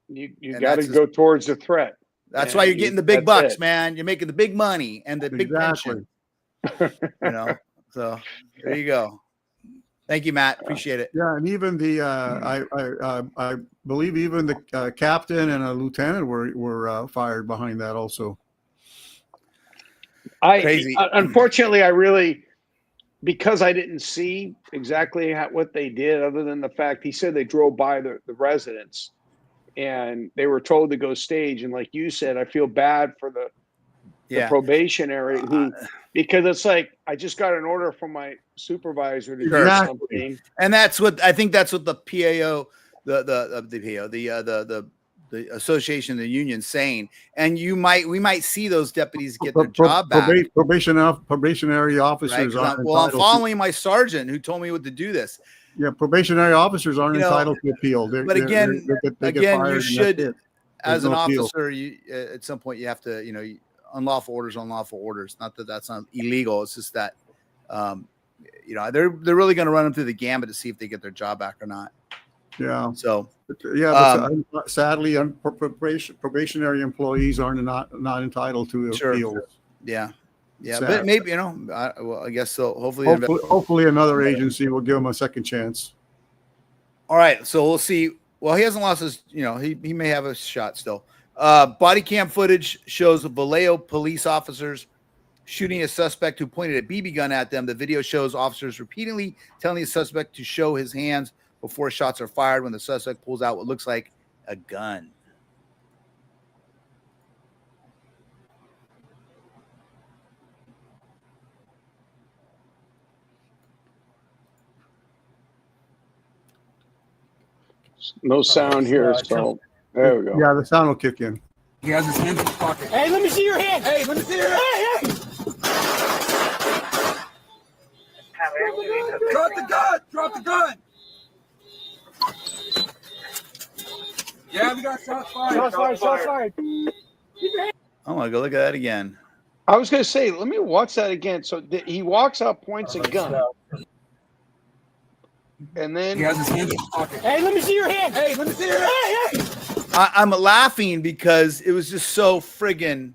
You got to go towards the threat. That's why you're getting the big bucks, man. You're making the big money and the big pension. So there you go. Thank you, Matt. Appreciate it. Yeah, and even the I believe even the captain and a lieutenant were fired behind that also. Crazy. Unfortunately, because I didn't see exactly what they did, other than the fact he said they drove by the residence and they were told to go stage. And like you said, I feel bad for the probationary because it's like, I just got an order from my supervisor to do something. And I think that's what the PAO, the association, the union saying, and we might see those deputies get their job back. Probationary officers. Right? I'm following my sergeant who told me what to do this. Yeah, probationary officers aren't entitled to appeal. But again, you should, as an officer, at some point you have to, unlawful orders. Not that that's not illegal. It's just that, they're really going to run them through the gambit to see if they get their job back or not. Yeah. So. But sadly, probationary employees are not entitled to appeals. Yeah. Sad. But maybe I guess so. Hopefully, another agency will give him a second chance. All right, so we'll see. Well, he hasn't lost his. He may have a shot still. Body cam footage shows Vallejo police officers shooting a suspect who pointed a BB gun at them. The video shows officers repeatedly telling the suspect to show his hands before shots are fired when the suspect pulls out what looks like a gun. No sound here, so there we go. Yeah, the sound will kick in. He has his hands in his pocket. Hey, let me see your hand. Hey, let me see your hand. Hey. Drop the gun. Drop the gun. Yeah, we got shots fired. Shots fired. I want to go look at that again. I was going to say, let me watch that again. So he walks up, points a gun. And then he has his hands in his pocket. Hey, let me see your hand. Hey, let me see your hand. I'm laughing because it was just so friggin'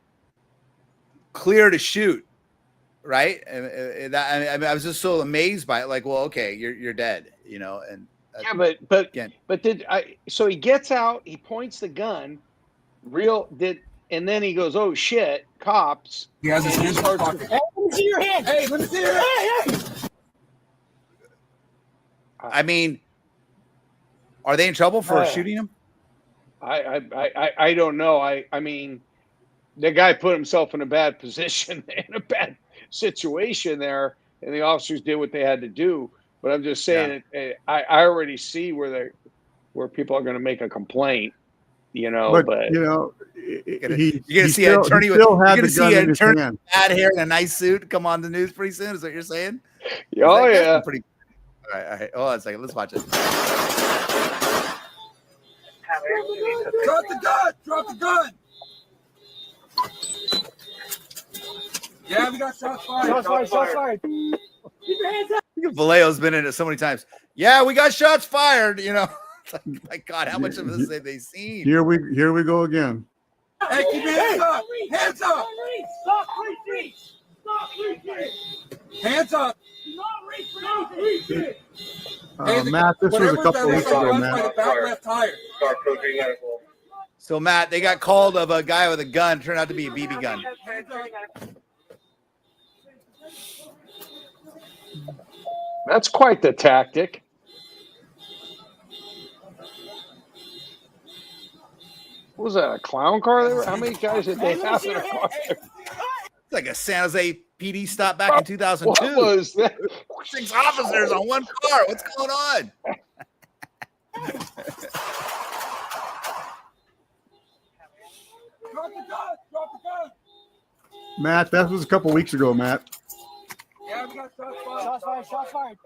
clear to shoot, right? And I was just so amazed by it. Like, well, okay, you're dead, And so he gets out, he points the gun, and then he goes, "Oh shit, cops!" He has his hands in his pocket. Hey, let me see your hand. Hey, let me see your hand. I mean, are they in trouble for shooting him? I don't know. I mean, the guy put himself in a bad position, in a bad situation there, and the officers did what they had to do. But I'm just saying, I already see where people are going to make a complaint, But you're gonna see an attorney with bad hair and a nice suit come on the news pretty soon. Is what you're saying? Oh yeah. All right. Hold on a second. Let's watch it. Drop the gun. Drop the gun. Yeah, we got shots fired. Shots fired. Keep your hands up. Vallejo's been in it so many times. Yeah, we got shots fired. You know, my God, how much of this have they seen? Here we go again. Hey, keep your hands up. Hands up. Stop reaching. Stop reaching. Hands up. Matt, this was a couple of weeks ago, Matt. Back left tire. So Matt, they got called of a guy with a gun. Turned out to be a BB gun. That's quite the tactic. What was that, a clown car there? How many guys did they have in a car? It's like a San Jose PD stop back in 2002. What was that? 6 officers on one car. What's going on? Drop the gun. Drop the gun. Matt, that was a couple of weeks ago, Matt. Yeah, we got shots fired. Shots fired.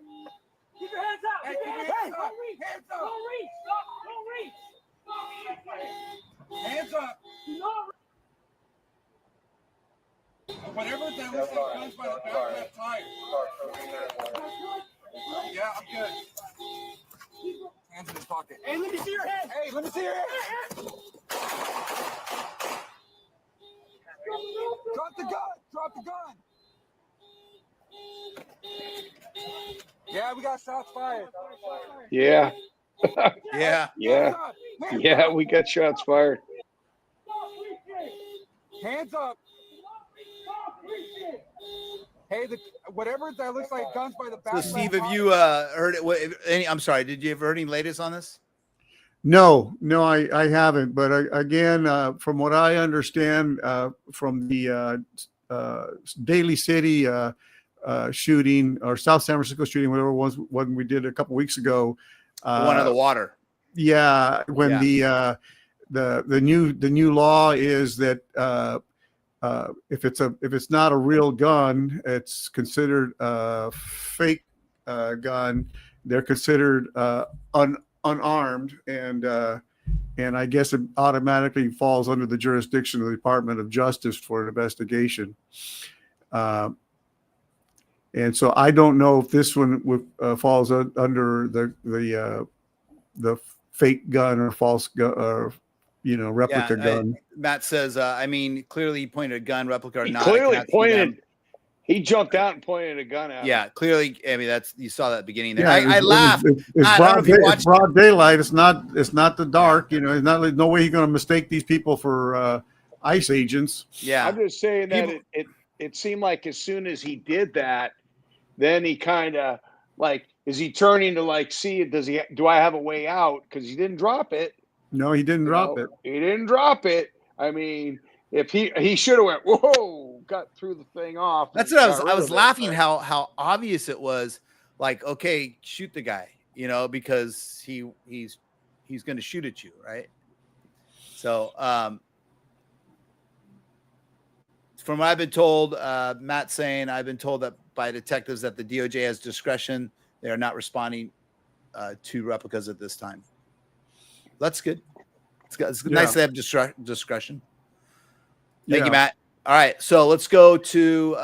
Keep your hands up. Hey, keep your hands up. Hands up. Don't reach. Hands up. Whatever that looks like guns by the back left tire. Yeah, I'm good. Hands in his pocket. Hey, let me see your hand. Hey, let me see your hand. Drop the gun. Drop the gun. Yeah, we got shots fired. Yeah. Yeah. Yeah, we got shots fired. Hands up. Hey, whatever that looks like guns by the back. So Steve, have you heard it? I'm sorry. Did you ever heard any latest on this? No, I haven't. But again, from what I understand from the Daly City shooting or South San Francisco shooting, whatever it was, when we did a couple weeks ago. One of the water. Yeah, when the new law is that if it's not a real gun, it's considered a fake gun. They're considered unarmed, and I guess it automatically falls under the jurisdiction of the Department of Justice for an investigation. And so I don't know if this one falls under the fake gun or false gun or replica gun. Matt says, I mean, clearly he pointed a gun, replica or He not. clearly pointed. He jumped out and pointed a gun at him. Yeah, clearly. I mean, you saw that at the beginning there. Yeah, I laughed. It's broad daylight. It's not the dark. It's not. No way he's going to mistake these people for ICE agents. Yeah, I'm just saying that it seemed like as soon as he did that, then he kind of is he turning to see it? Do I have a way out? Because he didn't drop it. No, he didn't drop it. He didn't drop it. I mean, if he should have went, whoa, got through the thing off. That's what I was laughing how obvious it was. Like, okay, shoot the guy, because he's going to shoot at you, right? So, from what I've been told, Matt saying I've been told that by detectives that the DOJ has discretion. They are not responding to replicas at this time. That's good. It's nice to have discretion. Thank you, Matt. All right, so let's go to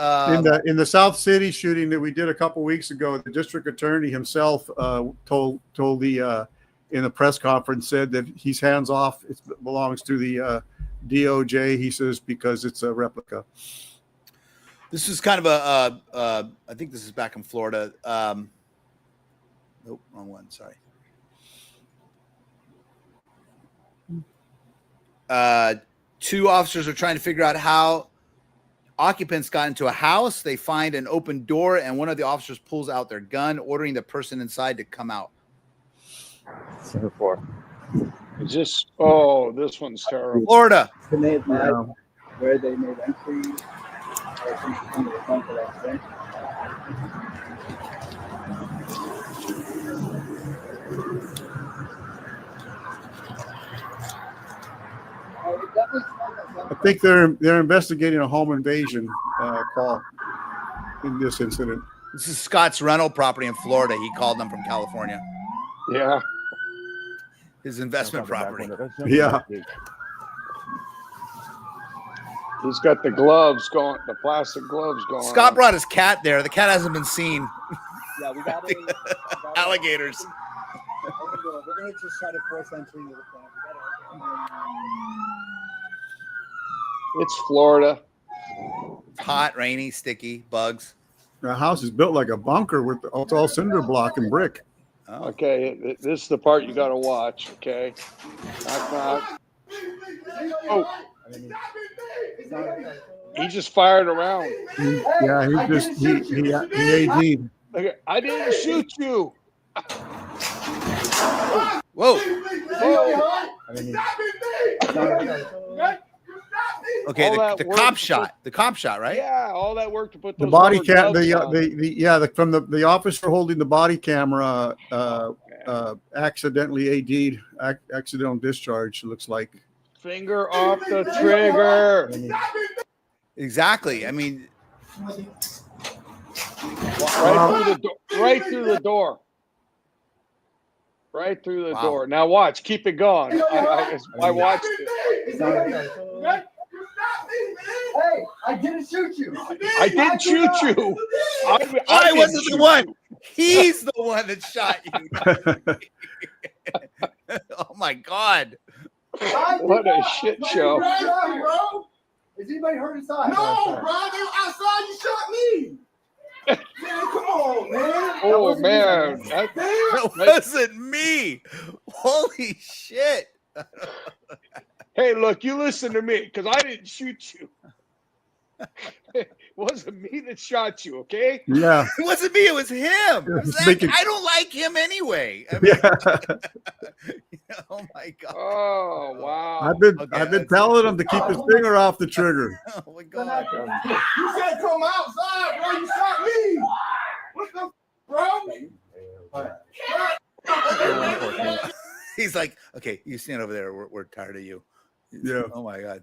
in the South City shooting that we did a couple weeks ago. The district attorney himself told the in the press conference, said that he's hands off. It belongs to the DOJ. He says because it's a replica. This is kind of I think this is back in Florida. Nope, wrong one. Sorry. Two officers are trying to figure out how occupants got into a house. They find an open door, and one of the officers pulls out their gun, ordering the person inside to come out. Center 4. Is this? Oh, this one's terrible. Florida. Where they made entry. I think they're investigating a home invasion call in this incident. This is Scott's rental property in Florida. He called them from California. Yeah. His investment property. Yeah. He's got the gloves going, the plastic gloves going. Scott brought his cat there. The cat hasn't been seen. Yeah, we got alligators. We're gonna just try to force entry into the plant. It's Florida. Hot, rainy, sticky, bugs. The house is built like a bunker with it's all cinder block and brick. Oh. Okay, this is the part you got to watch. Okay. Knock, knock. Oh. He just fired around. Yeah, he AD'd. Okay, I didn't shoot you. Whoa. Okay, the cop shot. The cop shot, right? Yeah, all that work to put The those body rubber cam, gloves on. from the officer holding the body camera accidentally AD'd, accidental discharge. Looks like. Finger off the trigger. Exactly. I mean, right through the door. Right through the door. Now watch. Keep it going. I watched it. Hey, I didn't shoot you. I didn't shoot you. I wasn't the one. He's the one that shot you. Oh my God. What a shit show. Bro. Is anybody hurt inside? No, bro. They were outside. You shot me. Man, come on, man. Oh, man. That wasn't me. Holy shit. Hey, look, you listen to me because I didn't shoot you. It wasn't me that shot you, okay? Yeah. It wasn't me. It was him. I don't like him anyway. I mean, oh, my God. Oh, wow. I've been telling him to keep his finger off the trigger. Oh, my God. You said come outside, bro. You shot me. What the, bro? He's like, okay, you stand over there. We're tired of you. Yeah. Oh, my God.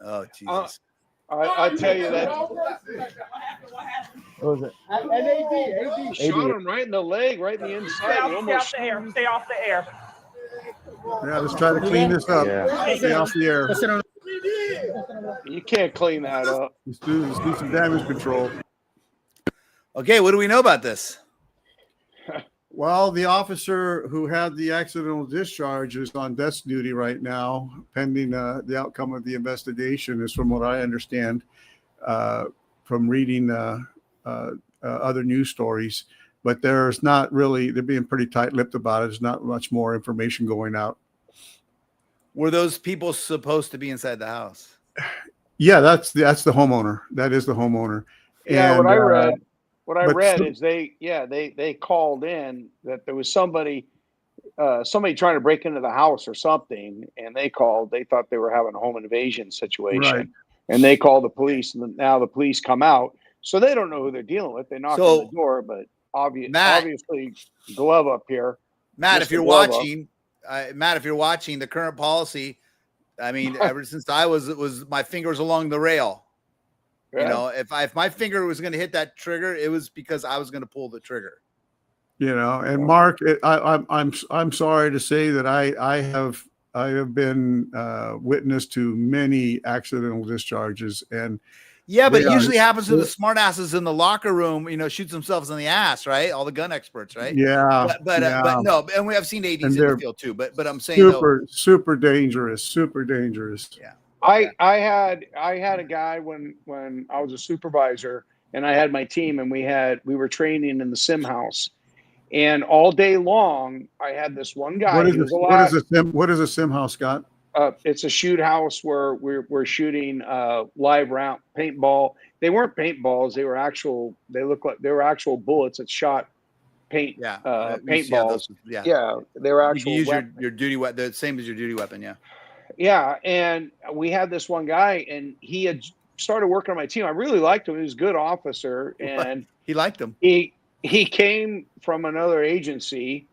Oh, Jesus. I tell you that. What was it? AD. Shot him right in the leg, right in the inside. Stay off the air. Yeah, let's try to clean this up. Yeah. Stay off the air. You can't clean that up. Let's do some damage control. Okay, what do we know about this? Well, the officer who had the accidental discharge is on desk duty right now, pending the outcome of the investigation, is from what I understand from reading other news stories. But there's not really, they're being pretty tight-lipped about it. There's not much more information going out. Were those people supposed to be inside the house? Yeah, that's the homeowner. That is the homeowner. Yeah, and, what I read is they called in that there was somebody trying to break into the house or something, and they thought they were having a home invasion situation. Right. And they called the police, and now the police come out. So they don't know who they're dealing with. They knock on the door, but obviously glove up here. Matt, if you're watching, the current policy, I mean, ever since I was my fingers along the rail. Yeah. You know, if my finger was going to hit that trigger, it was because I was going to pull the trigger. You know, and Mark, I'm sorry to say that I have been witness to many accidental discharges, and yeah, but it usually happens to the smartasses in the locker room. You know, shoots themselves in the ass, right? All the gun experts, right? Yeah, but no, and we have seen ADs in the field too. But I'm saying super dangerous. Yeah. I had a guy when I was a supervisor, and I had my team, and we were training in the sim house, and all day long I had this one guy. What is a sim house, Scott? It's a shoot house where we're shooting live round paintball. They weren't paintballs; they were actual. They looked like they were actual bullets that shot paint. Yeah, paintballs. Yeah, they were actual. You can use your duty weapon, the same as your duty weapon. Yeah. Yeah, and we had this one guy, and he had started working on my team. I really liked him. He was a good officer, and he liked him. He came from another agency.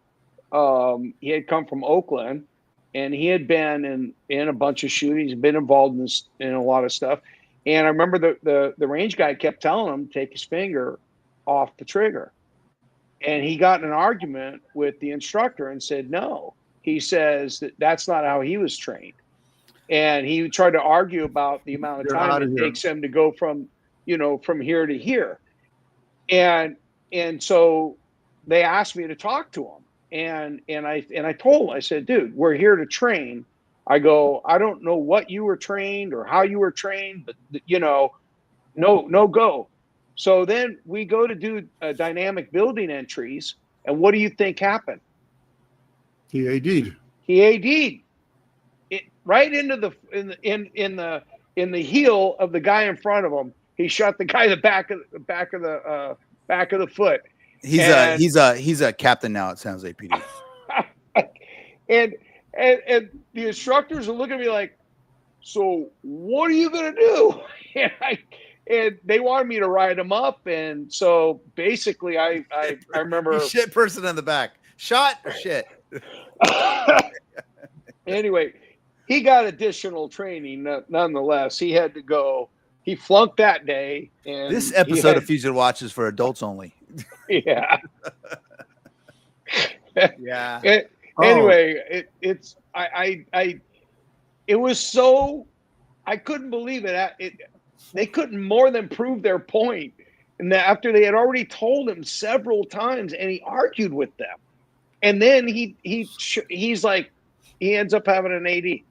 He had come from Oakland, and he had been in a bunch of shootings, been involved in a lot of stuff. And I remember the range guy kept telling him to take his finger off the trigger, and he got in an argument with the instructor and said no. He says that's not how he was trained. and he tried to argue about the amount of Get time outta it here. takes him to go from, from here to here. And so they asked me to talk to him. And I told him, I said, dude, we're here to train. I go, I don't know what you were trained or how you were trained, but no go. So then we go to do dynamic building entries. And what do you think happened? He AD'd. He AD'd it right into the in the heel of the guy in front of him. He shot the guy in the back of the foot. He's a captain now at San Jose PD. and the instructors are looking at me like, so what are you gonna do? And they wanted me to ride him up, and so basically I remember You shit person in the back. Shot or shit. Anyway, he got additional training nonetheless. He had to go. He flunked that day. And This episode of Fugitive Watch is for adults only. Yeah. Yeah. Anyway, it was so, I couldn't believe it. They couldn't more than prove their point. And that after they had already told him several times, and he argued with them, and then he's like, he ends up having an AD.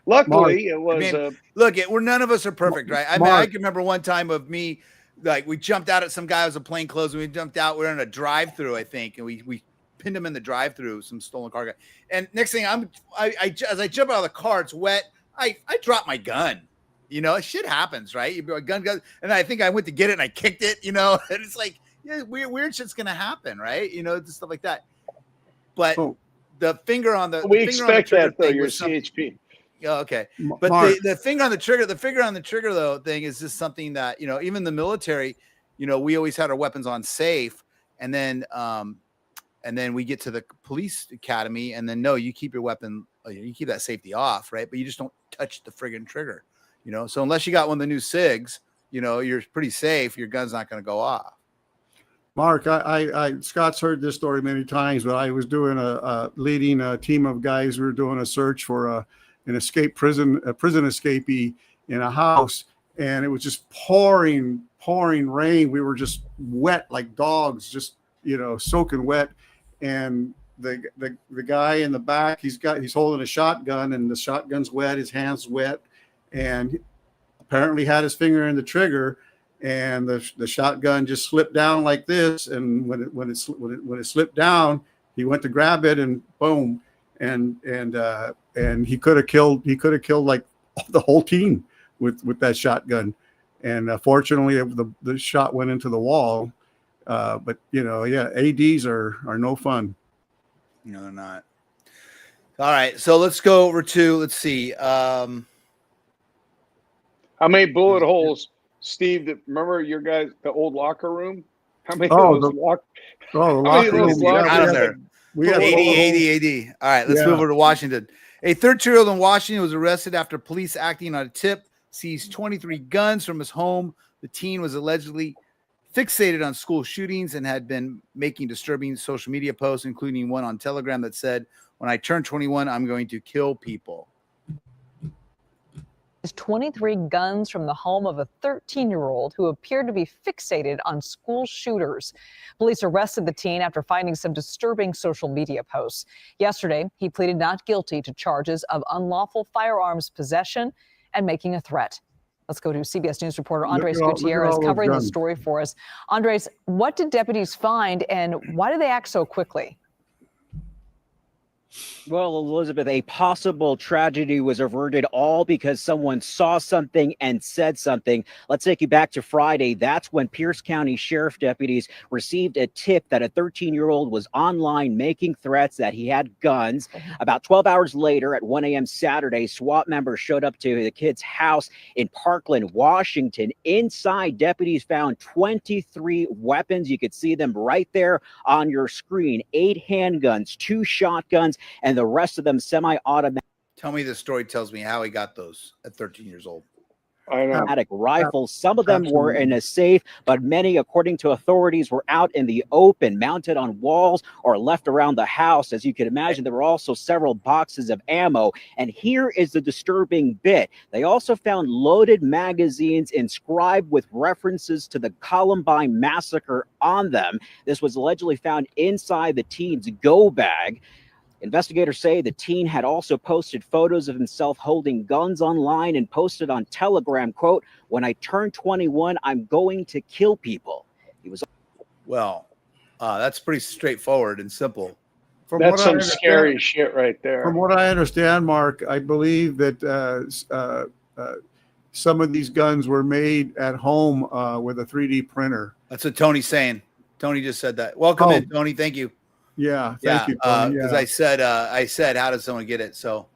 Luckily, it was. Look, we're none of us are perfect, right? I mean, I can remember one time of me, like we jumped out at some guy who was a plain clothes, and we jumped out. We were in a drive-through, I think, and we pinned him in the drive-through, some stolen car guy. And next thing as I jump out of the car, it's wet. I drop my gun. Shit happens, right? You a gun, and I think I went to get it and I kicked it. And it's like, yeah, weird shit's gonna happen, right? Just stuff like that. But the finger on the we the finger expect on the that though. Your CHP. Oh, okay. But the finger on the trigger though thing is just something that, even the military, we always had our weapons on safe, and then we get to the police academy, and then no, you keep your weapon, you keep that safety off, right? But you just don't touch the friggin' trigger, so unless you got one of the new SIGs, you're pretty safe. Your gun's not going to go off. Mark, Scott's heard this story many times, but I was leading a team of guys. We were doing a search for an prison escapee in a house, and it was just pouring rain. We were just wet like dogs, just soaking wet. And the guy in the back, he's holding a shotgun, and the shotgun's wet, his hand's wet, and apparently had his finger in the trigger, and the shotgun just slipped down like this. And when it slipped down, he went to grab it, and boom, and he could have killed like the whole team with that shotgun. And fortunately, the shot went into the wall. But ADs are no fun. No, they're not. All right, so let's go over to, let's see. How many bullet holes, Steve? Remember your guys, the old locker room? How many of those locker rooms? We got 80. All right, let's move over to Washington. A 13-year-old in Washington was arrested after police acting on a tip seized 23 guns from his home. The teen was allegedly fixated on school shootings and had been making disturbing social media posts, including one on Telegram that said, "When I turn 21, I'm going to kill people." 23 guns from the home of a 13-year-old who appeared to be fixated on school shooters. Police arrested the teen after finding some disturbing social media posts. Yesterday, he pleaded not guilty to charges of unlawful firearms possession and making a threat. Let's go to CBS News reporter Andres Gutierrez covering the story for us. Andres, what did deputies find, and why did they act so quickly? Well, Elizabeth, a possible tragedy was averted all because someone saw something and said something. Let's take you back to Friday. That's when Pierce County Sheriff deputies received a tip that a 13-year-old was online making threats that he had guns. About 12 hours later at 1 a.m. Saturday, SWAT members showed up to the kid's house in Parkland, Washington. Inside, deputies found 23 weapons. You could see them right there on your screen. 8 handguns, 2 shotguns, and the rest of them semi-automatic. Tell me the story tells me how he got those at 13 years old. automatic rifles. Some of them were in a safe, but many, according to authorities, were out in the open, mounted on walls or left around the house. As you can imagine, there were also several boxes of ammo. And here is the disturbing bit. They also found loaded magazines inscribed with references to the Columbine massacre on them. This was allegedly found inside the teen's go bag. Investigators say the teen had also posted photos of himself holding guns online and posted on Telegram, quote, "When I turn 21, I'm going to kill people." He was. Well, that's pretty straightforward and simple. That's some scary shit right there. From what I understand, Mark, I believe that some of these guns were made at home with a 3D printer. That's what Tony's saying. Tony just said that. Welcome in, Tony. Thank you. Yeah, thank you, Tony. Because I said, how does someone get it? So,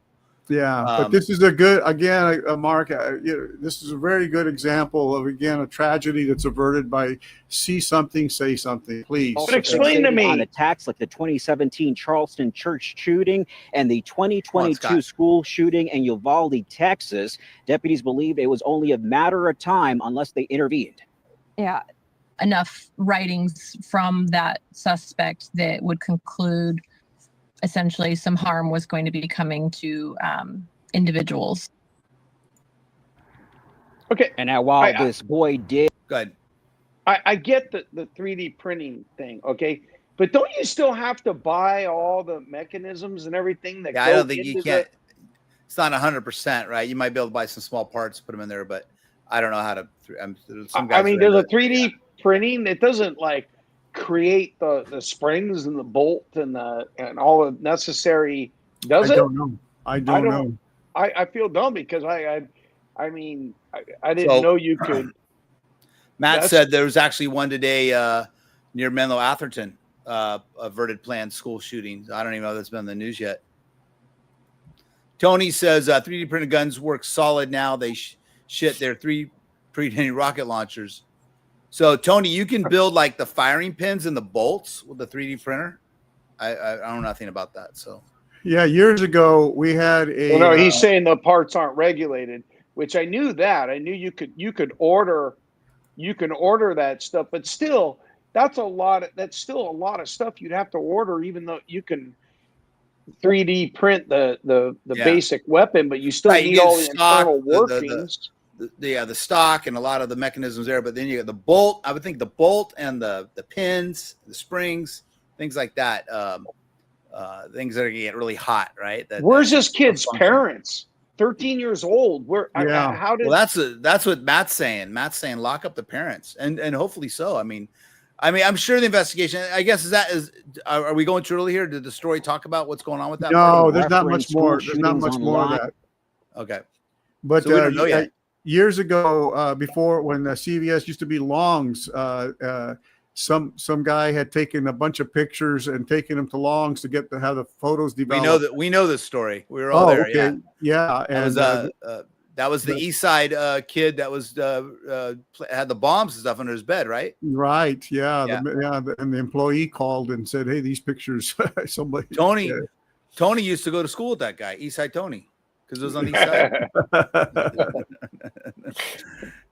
yeah, but this is a good, again, Mark. This is a very good example of, again, a tragedy that's averted by see something, say something, please. But explain to me on attacks like the 2017 Charleston church shooting and the 2022 school shooting in Uvalde, Texas. Deputies believed it was only a matter of time unless they intervened. Yeah. Enough writings from that suspect that would conclude essentially some harm was going to be coming to individuals. Okay. And now while this boy did. Good. I get the 3D printing thing, okay? But don't you still have to buy all the mechanisms and everything that go I don't think into you can't. It's not 100%, right? You might be able to buy some small parts, put them in there, but I don't know how to. I mean, there's a 3D printing. It doesn't like create the springs and the bolt and all the necessary. Does it? I don't know. I feel dumb because I mean I didn't know you could. Matt said there was actually one today near Menlo Atherton, averted planned school shootings. I don't even know if that's been in the news yet. Tony says 3D printed guns work solid now. They shit their 3D printed rocket launchers. So, Tony, you can build like the firing pins and the bolts with the 3D printer. I don't know nothing about that. So, yeah, years ago we had a. Well, no, he's saying the parts aren't regulated, which I knew that. I knew you could order that stuff, but still, that's still a lot of stuff you'd have to order, even though you can 3D print the basic weapon, but you still need all the internal workings. The stock and a lot of the mechanisms there, but then you got the bolt. I would think the bolt and the pins, the springs, things like that. Things that are gonna get really hot, right? Where's this kid's parents? 13 years old. How did? Well, that's what Matt's saying. Matt's saying lock up the parents, and hopefully so. I mean, I'm sure the investigation. I guess are we going too early here? Did the story talk about what's going on with that? No, there's not much more. There's not much more of that. Okay, but so we don't know yet. Years ago, before when CVS used to be Long's, some guy had taken a bunch of pictures and taken them to Long's to have the photos developed. We know this story. We were all there. Okay. Yeah, and that was the East Side kid that was had the bombs and stuff under his bed, right? Right. Yeah. And the employee called and said, "Hey, these pictures." Somebody. Tony used to go to school with that guy, East Side Tony. Because it was on the east side.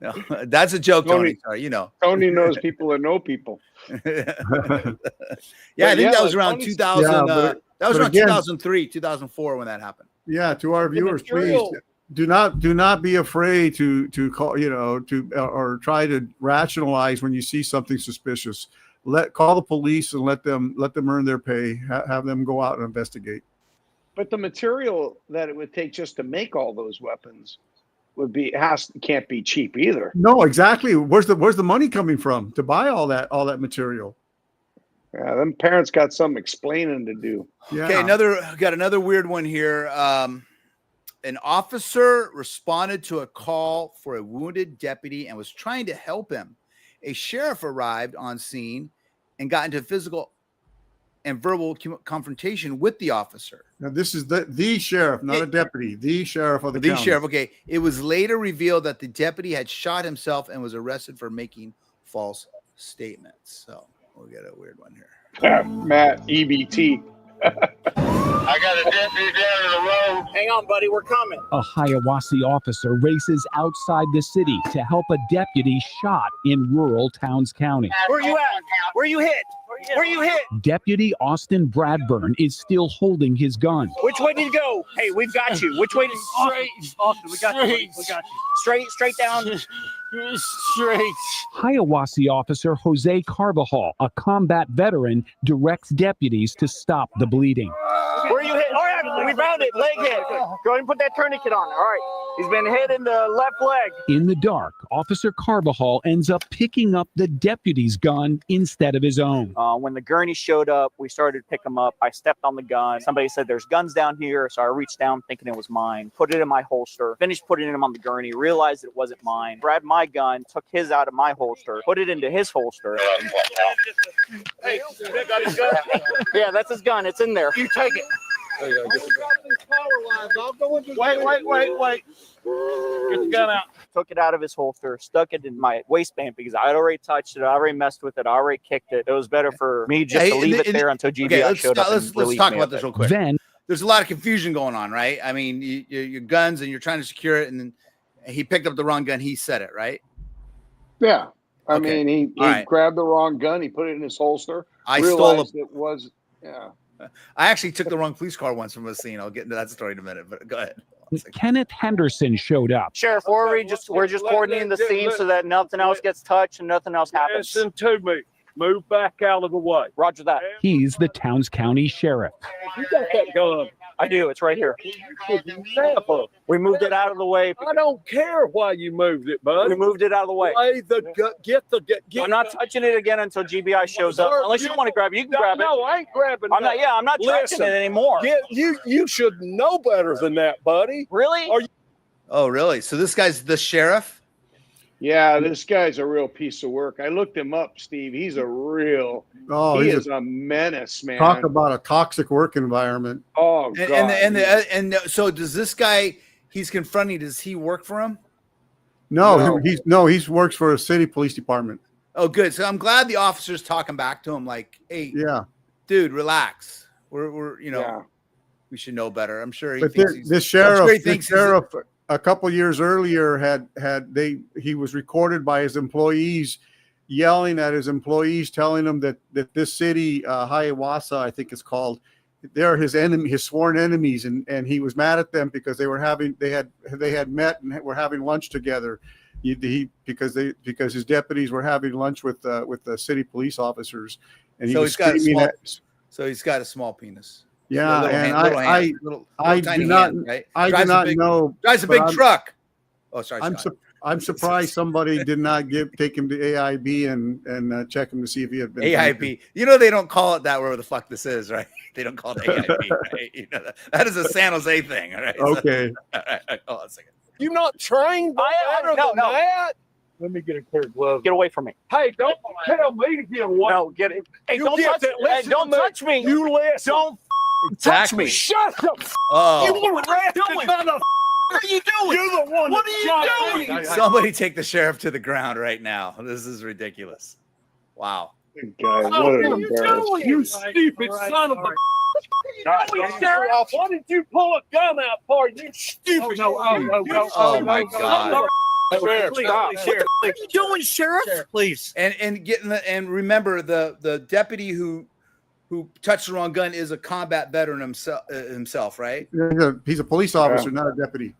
No, that's a joke, Tony. Sorry, you know. Tony knows people that know people. Yeah, I think that was around 2000. That was around 2003, 2004 when that happened. Yeah, to our viewers, please do not be afraid to call, or try to rationalize when you see something suspicious. Call the police and let them earn their pay. Have them go out and investigate. But the material that it would take just to make all those weapons can't be cheap either. No, exactly. Where's the money coming from to buy all that material? Yeah, them parents got some explaining to do. Yeah. Okay, got another weird one here. An officer responded to a call for a wounded deputy and was trying to help him. A sheriff arrived on scene and got into physical and verbal confrontation with the officer. Now, this is the sheriff, not a deputy. The sheriff of the county. Sheriff. Okay. It was later revealed that the deputy had shot himself and was arrested for making false statements. So we'll get a weird one here. Matt, EBT. I got a deputy down in the road Hang on, buddy, we're coming. A Hiawassee officer races outside the city to help a deputy shot in rural Towns County. Where you at? Where you hit? Where you hit? Deputy Austin Bradburn is still holding his gun. Which way did you go? Hey, we've got you. Which way did straight? Austin, we got you. We got you. Straight down. Straight. Hiawassee officer Jose Carvajal, a combat veteran, directs deputies to stop the bleeding. Where you hit? All right, we found it. Leg hit. Go ahead and put that tourniquet on. All right. He's been hit in the left leg. In the dark, Officer Carvajal ends up picking up the deputy's gun instead of his own. When the gurney showed up, we started to pick them up. I stepped on the gun. Somebody said there's guns down here, so I reached down thinking it was mine. Put it in my holster. Finished putting him on the gurney. Realized it wasn't mine. Grabbed my gun, took his out of my holster, put it into his holster. Hey, got his gun? Yeah, that's his gun. It's in there. You take it. Wait. Get the gun out. Took it out of his holster, stuck it in my waistband because I had already touched it. I already messed with it. I already kicked it. It was better for me just to leave it there until GBI showed up. Let's talk about this real quick. Then there's a lot of confusion going on, right? I mean, your guns and you're trying to secure it, and then he picked up the wrong gun. He said it, right? Yeah. I mean, he grabbed the wrong gun. He put it in his holster. I stole it was, yeah. I actually took the wrong police car once from a scene. I'll get into that story in a minute, but go ahead. Kenneth Henderson showed up. Sheriff, we're just coordinating the scene so that nothing else gets touched and nothing else happens. Listen to me. Move back out of the way. Roger that. He's the Towns County Sheriff. You got that gun. I do. It's right here. We moved it out of the way. I don't care why you moved it, bud. We moved it out of the way. Get I'm not touching it again until GBI shows up. Unless you want to grab it, you can grab it. No, I ain't grabbing it. I'm not touching it anymore. You should know better than that, buddy. Really? Oh, really? So this guy's the sheriff? Yeah, this guy's a real piece of work. I looked him up, Steve. He's a real. He is a menace, man. Talk about a toxic work environment. Oh, God. And so does this guy he's confronting? Does he work for him? No, he works for a city police department. Oh, good. So I'm glad the officer's talking back to him, like, "Hey, dude, relax. We're we should know better." I'm sure this sheriff. A couple years earlier he was recorded by his employees yelling at his employees, telling them that this city, Hiawassee, I think it's called, they're his sworn enemies, and he was mad at them because they had met and were having lunch together. Because his deputies were having lunch with the city police officers, and he's got a small penis. Yeah, and I do not know. Drives a big truck. Oh, sorry. I'm surprised somebody did not take him to AIB and check him to see if he had been AIB. You know they don't call it that where the fuck this is, right? They don't call it AIB, right? You know that is a San Jose thing, all right? Okay. All right. Hold on a second. You're not trained better than that. Let me get a pair of gloves. Get away from me. Hey, don't tell me to get away. No, get it. Hey, don't touch me. You listen. Don't touch me. Shut up. Oh. What are you doing? What are you doing? You're the one. What are you doing? Somebody take the sheriff to the ground right now. This is ridiculous. Wow. Guys, what an embarrassment. You stupid son of a. Why did you pull a gun out for? You stupid. Oh my God. Sheriff, stop. Sheriff. What are you doing, Sheriff? Please. And remember the deputy who touched the wrong gun is a combat veteran himself, right? He's a police officer, not a deputy.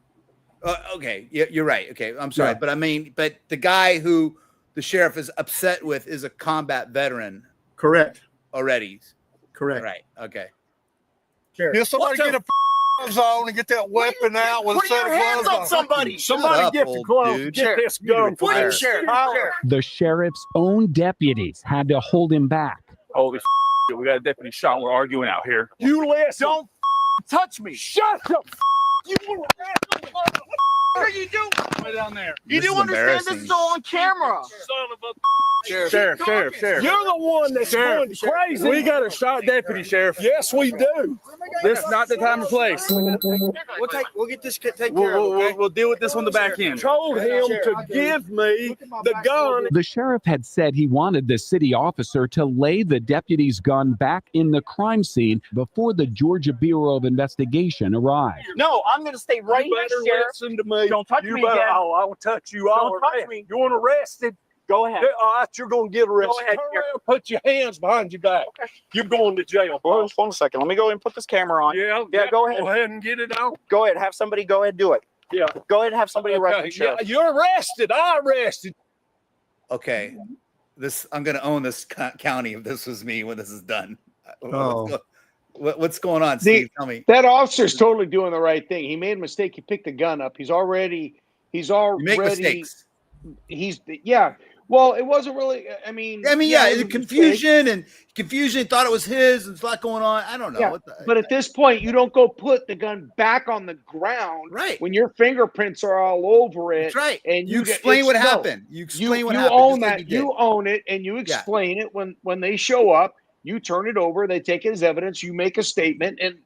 Okay, you're right. Okay, I'm sorry, but I mean, the guy who the sheriff is upset with is a combat veteran. Correct. Already. Correct. Right. Okay. Can somebody get a gloves on and get that weapon out with a set of gloves on? Somebody get the gloves. Get this gun. The sheriff's own deputies had to hold him back. Holy we got a deputy shot. We're arguing out here. You listen. Don't touch me. Shut up. You what are you doing? Right down there. You do understand this is all on camera. Son of a Sheriff. You're the one that's going crazy. We got a shot deputy, Sheriff. Yes, we do. This is not the time and place. We'll get this taken care of. Okay? We'll deal with this on the back end. Told him to give me the gun. The sheriff had said he wanted the city officer to lay the deputy's gun back in the crime scene before the Georgia Bureau of Investigation arrived. No, I'm going to stay right You here, better Sheriff. listen to me. Don't touch You me better, again. Oh, I will touch you. Don't touch me. You want arrested? Go ahead. All right, you're going to get arrested. Go ahead, Turn Sheriff. around, put your hands behind your back. Okay. You're going to jail. Hold on a second. Let me go ahead and put this camera on. Yeah, go ahead. Go ahead and get it on. Go ahead. Have somebody go ahead and do it. Yeah. Go ahead and have somebody arrest the sheriff. Yeah, you're arrested. I arrested. Okay, I'm going to own this county if this was me when this is done. Oh. What's going on, Steve? Tell me. That officer's totally doing the right thing. He made a mistake. He picked the gun up. He's already. You make mistakes. Yeah. Well, it wasn't really. I mean, the confusion. Thought it was his. And it's a lot going on. I don't know. Yeah, but at this point, you don't go put the gun back on the ground, right? When your fingerprints are all over it, That's right. And you explain what happened. You explain what happened. You own that. You own it, and you explain it when they show up. You turn it over. They take it as evidence. You make a statement, and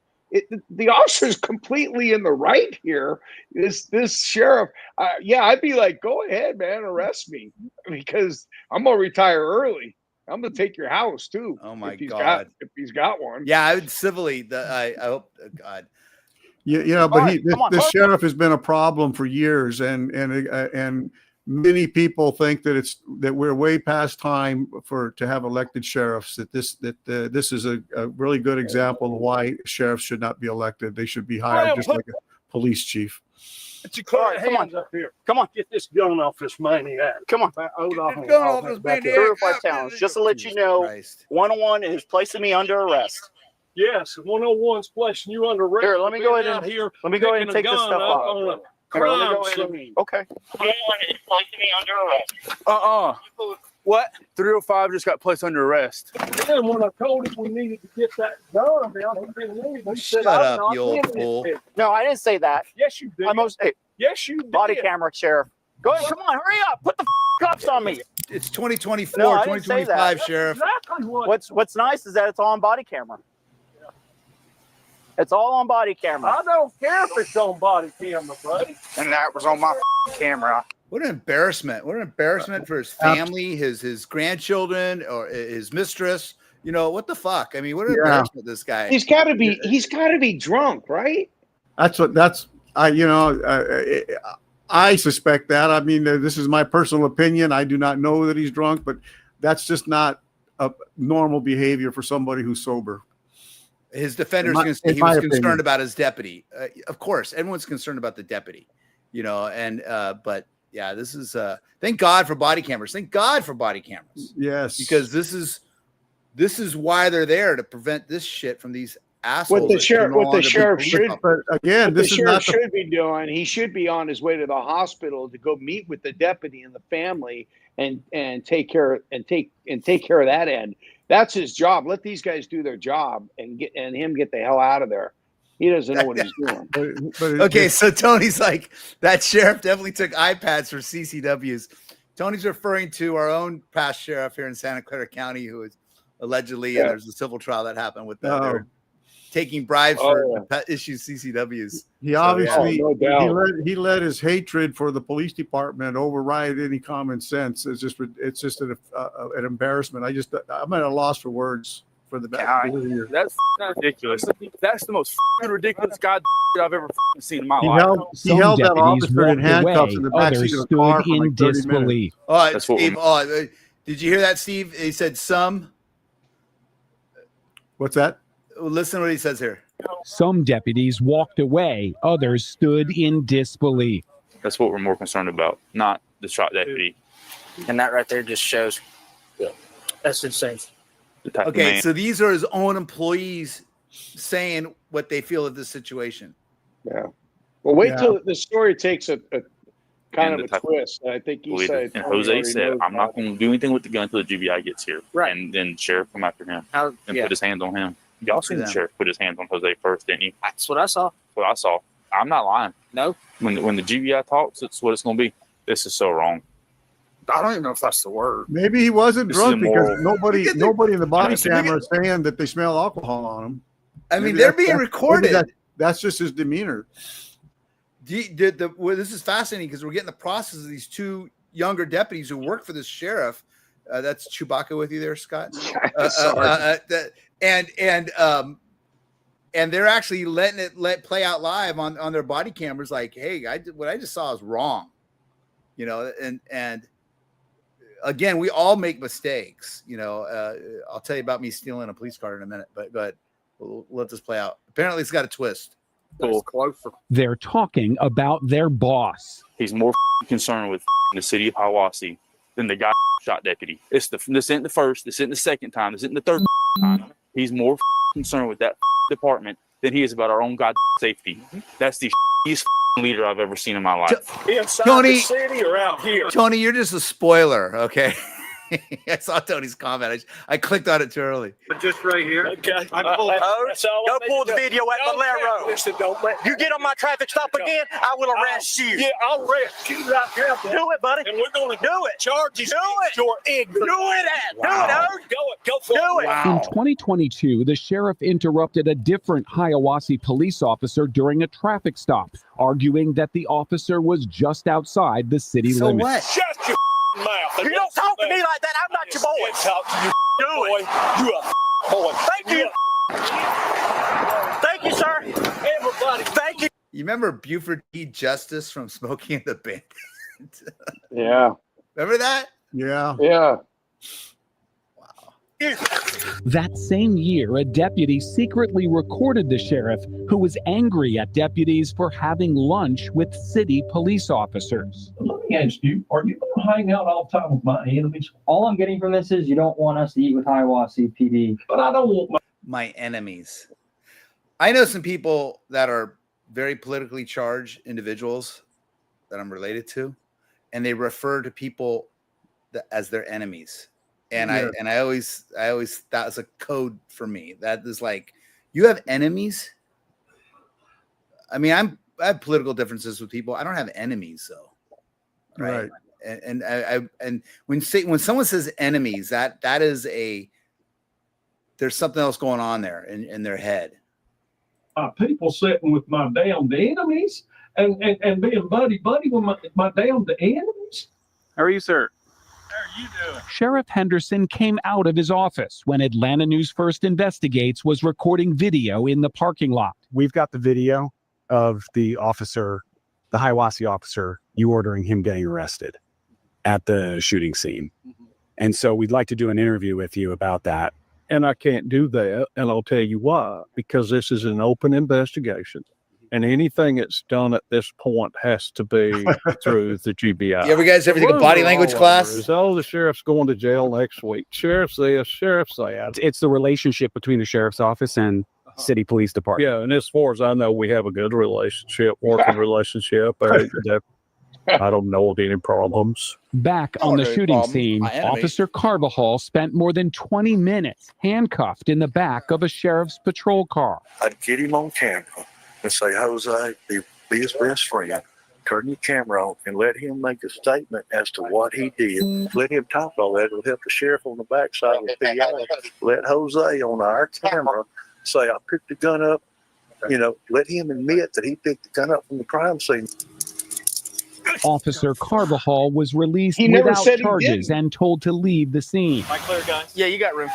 the officer's completely in the right here. This sheriff, I'd be like, go ahead, man, arrest me, because I'm gonna retire early. I'm gonna take your house too. Oh my God! If he's got one, yeah, I would civilly. I hope, God. Yeah, but the sheriff has been a problem for years, and many people think that we're way past time to have elected sheriffs. That this is a really good example of why sheriffs should not be elected. They should be hired just like a police chief. But you put your hands up here. Come on. Get this gun off this maniac. Come on. Hold on. Get the gun off this maniac. 305 towns. Just to let you know, 101 is placing me under arrest. Yes, 101's placing you under arrest. Here, let me go ahead and here. Let me go ahead and take this stuff off. On a Here, let me crime go ahead and- scene. Okay. 101 is placing me under arrest. What? 305 just got placed under arrest. And when I told him we needed to get that gun down, he didn't leave. He said, Shut I'm up, not you old leaving fool. it. No, I didn't say that. Yes, you did. Yes, you did. Body camera, Sheriff. Go ahead. Come on, hurry up. Put the cuffs on me. It's 2024, No, I didn't say 2025, that. Sheriff. Exactly what. What's nice is that it's all on body camera. It's all on body camera. I don't care if it's on body camera, buddy. And that was on my camera. What an embarrassment! What an embarrassment for his family, his grandchildren, or his mistress. You know what the fuck? I mean, what an embarrassment this guy. He's got to be drunk, right? I suspect that. I mean, this is my personal opinion. I do not know that he's drunk, but that's just not a normal behavior for somebody who's sober. His defender's going to say he was concerned about his deputy. Of course, everyone's concerned about the deputy, but yeah, this is thank God for body cameras. Thank God for body cameras. Yes, because this is why they're there, to prevent this shit from these assholes. What the sheriff should be doing, he should be on his way to the hospital to go meet with the deputy and the family and take care of that end. That's his job. Let these guys do their job and him get the hell out of there. He doesn't know what he's doing. Okay, so Tony's like, that sheriff definitely took iPads for CCWs. Tony's referring to our own past sheriff here in Santa Clara County, who is allegedly, and there's a civil trial that happened with that. They're taking bribes for issue CCWs. He obviously he let his hatred for the police department override any common sense. It's just an embarrassment. I'm at a loss for words for the back. That's ridiculous. That's the most ridiculous guy I've ever seen in my He life. held that officer in handcuffs in the backseat of the car for like 30 minutes. Oh, Steve, did you hear that, Steve? He said some. What's that? Listen to what he says here. Some deputies walked away. Others stood in disbelief. That's what we're more concerned about, not the shot deputy. And that right there just shows. Yeah, that's insane. Okay, so these are his own employees saying what they feel of this situation. Yeah. Well, wait till the story takes a kind of a twist. I think he said. And Jose said, "I'm not going to do anything with the gun until the GBI gets here." Right. And then sheriff come after him and put his hands on him. Y'all seen the sheriff put his hands on Jose first, didn't you? That's what I saw. That's what I saw. I'm not lying. No. When the GBI talks, it's what it's going to be. This is so wrong. I don't even know if that's the word. Maybe he wasn't This drunk is because immoral. nobody in the body camera is saying that they smell alcohol on him. I mean, Maybe they're that- being that- recorded. That's just his demeanor. Well, this is fascinating because we're getting the process of these two younger deputies who work for this sheriff. That's Chewbacca with you there, Scott. And they're actually letting it play out live on their body cameras. Like, hey, what I just saw is wrong, you know. And again, we all make mistakes, you know. I'll tell you about me stealing a police car in a minute, but we'll let this play out. Apparently, it's got a twist. Closer. They're talking about their boss. He's more concerned with the city of Hiawassee than the guy shot deputy. This isn't the first. This isn't the second time. This isn't the third time. He's more concerned with that department than he is about our own safety. That's the leader I've ever seen in my life. Inside Tony- the city or out here? Tony, you're just a spoiler, okay? I saw Tony's comment. I clicked on it too early. Just right here. Okay. Go pull the video at Valero. You get on my traffic stop again, I will arrest you. Yeah, I'll arrest you right now. Do it, buddy. And we're going to Do it. charge you. Do it. Your ignorance. Do it. Wow. Do it, Go for Do it. In 2022, the sheriff interrupted a different Hiawassee police officer during a traffic stop, arguing that the officer was just outside the city So limits. what? Shut your mouth. You don't talk to me like that. I'm not your boy. Talk to you, Do boy. it. You a boy. Thank you. Thank you, sir. Everybody. Thank you. You remember Buford T. Justice from Smokey and the Bandit? Yeah. Remember that? Yeah. Yeah. That same year, a deputy secretly recorded the sheriff, who was angry at deputies for having lunch with city police officers. Let me ask you, are you going to hang out all the time with my enemies? All I'm getting from this is you don't want us to eat with Hiawassee PD. But I don't want My enemies. I know some people that are very politically charged individuals that I'm related to, and they refer to people as their enemies. And I always that was a code for me. That is like, you have enemies. I mean, I have political differences with people. I don't have enemies though. Right. And when someone says enemies, that is there's something else going on there in their head. people sitting with my damn enemies and being buddy with my damn enemies. How are you, sir? Sheriff Henderson came out of his office when Atlanta News First Investigates was recording video in the parking lot. We've got the video of the officer, the Hiawassee officer, you ordering him getting arrested at the shooting scene. And so we'd like to do an interview with you about that. And I can't do that. And I'll tell you why. Because this is an open investigation. And anything that's done at this point has to be through the GBI. You ever guys ever take a body language class? Oh, the sheriff's going to jail next week. Sheriff's this, sheriff's that. It's the relationship between the sheriff's office and city police department. Yeah, and as far as I know, we have a good relationship, working relationship. I don't know of any problems. Back on the shooting scene, Officer Carvajal spent more than 20 minutes handcuffed in the back of a sheriff's patrol car. I'd get him on camera and say, Jose, be his best friend. Turn your camera on and let him make a statement as to what he did. Let him talk all that. It'll help the sheriff on the backside of the PI. Let Jose on our camera say, I picked the gun up. You know, let him admit that he picked the gun up from the crime scene. Officer Carvajal was released He never without said he charges didn't. and told to leave the scene. Am I clear, guys? Yeah, you got room.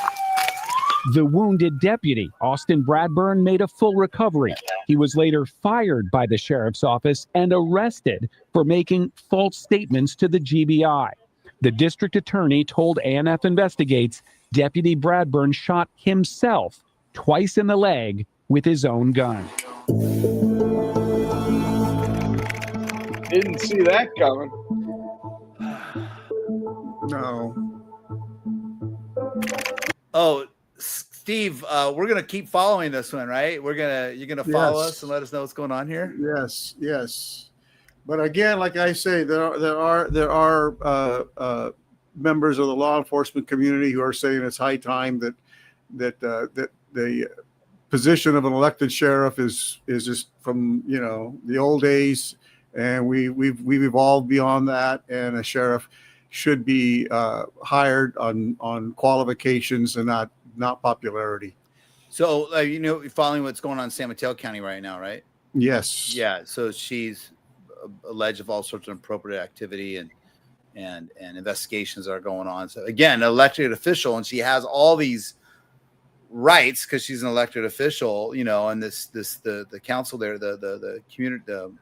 The wounded deputy, Austin Bradburn, made a full recovery. He was later fired by the sheriff's office and arrested for making false statements to the GBI. The district attorney told ANF Investigates Deputy Bradburn shot himself twice in the leg with his own gun. Didn't see that coming. No. Oh, Steve, we're gonna keep following this one, right? You're gonna follow us and let us know what's going on here. Yes. But again, like I say, there are members of the law enforcement community who are saying it's high time that the position of an elected sheriff is just from the old days, and we've evolved beyond that, and a sheriff should be hired on qualifications and not popularity. So, you know, you're following what's going on in San Mateo County right now, right? Yes. Yeah. So she's alleged of all sorts of inappropriate activity and investigations are going on. So again, an elected official, and she has all these rights because she's an elected official, you know, and the council there, the community, the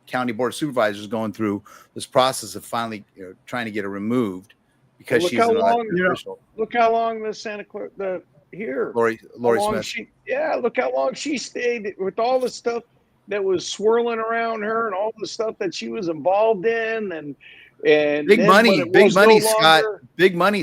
county board of supervisors going through this process of finally, you know, trying to get her removed because she's an elected official. Look how long the Santa Clara, Lori Smith. Look how long she stayed with all the stuff that was swirling around her and all the stuff that she was involved in, and big money,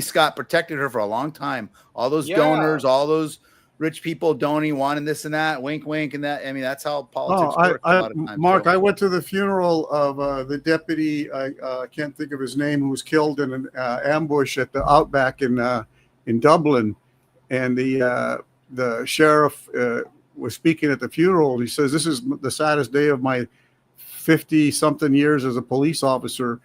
Scott protected her for a long time. All those donors, all those rich people donating, wanting this and that, wink, wink, and that. I mean, that's how politics works a lot of times. Mark, I went to the funeral of the deputy. I can't think of his name, who was killed in an ambush at the Outback in Dublin, and the sheriff was speaking at the funeral. He says, "This is the saddest day of my 50-something years as a police officer."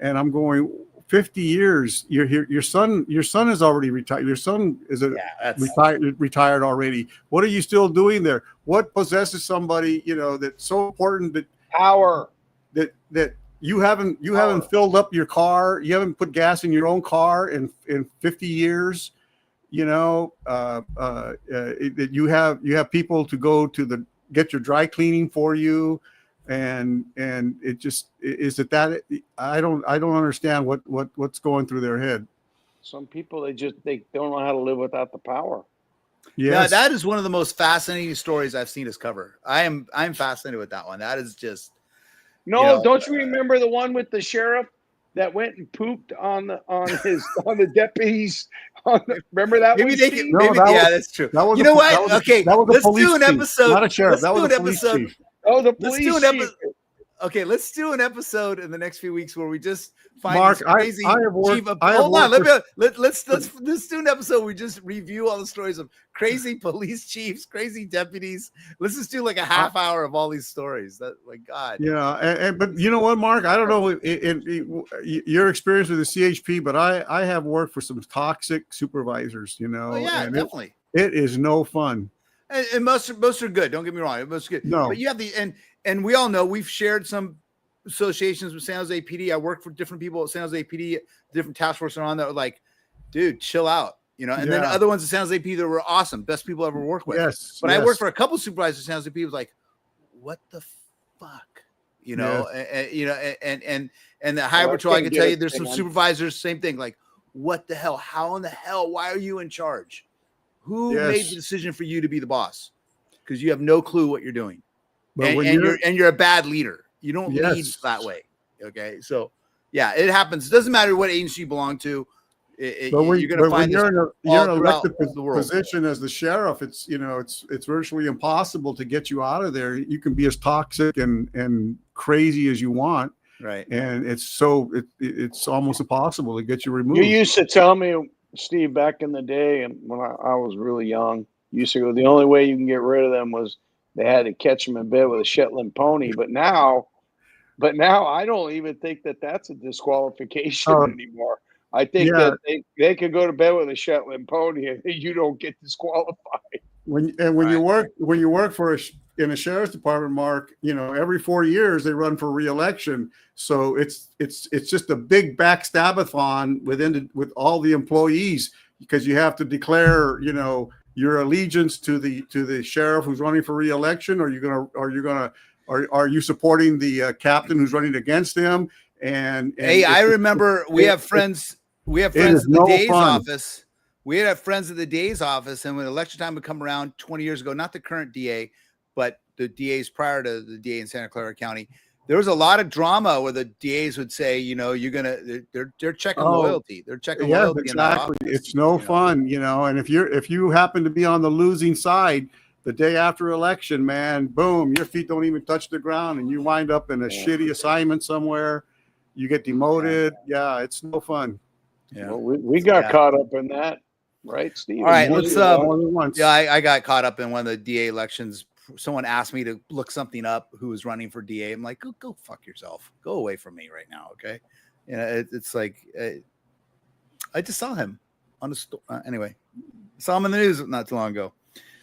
And I'm going, 50 years. Your son is already retired. Your son is retired already. What are you still doing there? What possesses somebody, you know, that's so important that power that you haven't filled up your car, you haven't put gas in your own car in 50 years. You know, that you have people to go to get your dry cleaning for you, and it just is that I don't understand what's going through their head. Some people they don't know how to live without the power. Yeah, that is one of the most fascinating stories I've seen us cover. I'm fascinated with that one. That is just don't you remember the one with the sheriff that went and pooped on the deputies? Remember that? Maybe one, they can. That's true. You know what? Okay, let's do an episode. Not a sheriff. That was a police chief. Oh, the police chief. Okay, let's do an episode in the next few weeks where we just find Mark, crazy. Hold on, let's do an episode where we just review all the stories of crazy police chiefs, crazy deputies. Let's just do like a half hour of all these stories. That, my God. Yeah, but you know what, Mark? I don't know your experience with the CHP, but I have worked for some toxic supervisors. You know, definitely. It is no fun. And most are good. Don't get me wrong. Most are good. No, but you have and we all know we've shared some associations with San Jose PD. I worked for different people at San Jose PD, different task forces on that were like, dude, chill out, you know. And then other ones at San Jose PD that were awesome, best people I ever worked with. Yes, but I worked for a couple supervisors at San Jose PD. Was like, what the fuck, you know? And the Highway Patrol, I can tell you, there's some supervisors, same thing. Like, what the hell? How in the hell? Why are you in charge? Who made the decision for you to be the boss? Because you have no clue what you're doing. But you're a bad leader. You don't lead that way. Okay. So yeah, it happens. It doesn't matter what agency you belong to. You're going to find you're in an elected position as the sheriff, it's virtually impossible to get you out of there. You can be as toxic and crazy as you want. Right. And it's almost impossible to get you removed. You used to tell me, Steve, back in the day, and when I was really young, you used to go, the only way you can get rid of them was they had to catch them in bed with a Shetland pony. But now I don't even think that that's a disqualification anymore. I think that they could go to bed with a Shetland pony and you don't get disqualified. When you work in a sheriff's department, Mark, every 4 years they run for re-election. So it's just a big backstabathon with all the employees, because you have to declare, your allegiance to the sheriff who's running for re-election. Are you supporting the captain who's running against him? And hey, I remember we have friends at the DA's office. We had friends at the DA's office, and when election time would come around 20 years ago, not the current DA, but the DAs prior to the DA in Santa Clara County, there was a lot of drama where the DAs would say, they're checking loyalty. They're checking loyalty. Exactly. It's no fun, and if you happen to be on the losing side the day after election, man, boom, your feet don't even touch the ground and you wind up in a shitty assignment somewhere. You get demoted. Yeah, it's no fun. Yeah. Well, we got caught up in that. Right, Steve? All right, let's I got caught up in one of the DA elections. Someone asked me to look something up who was running for DA. I'm like, go fuck yourself. Go away from me right now, okay? It's like I just saw him on the store. Anyway, saw him in the news not too long ago.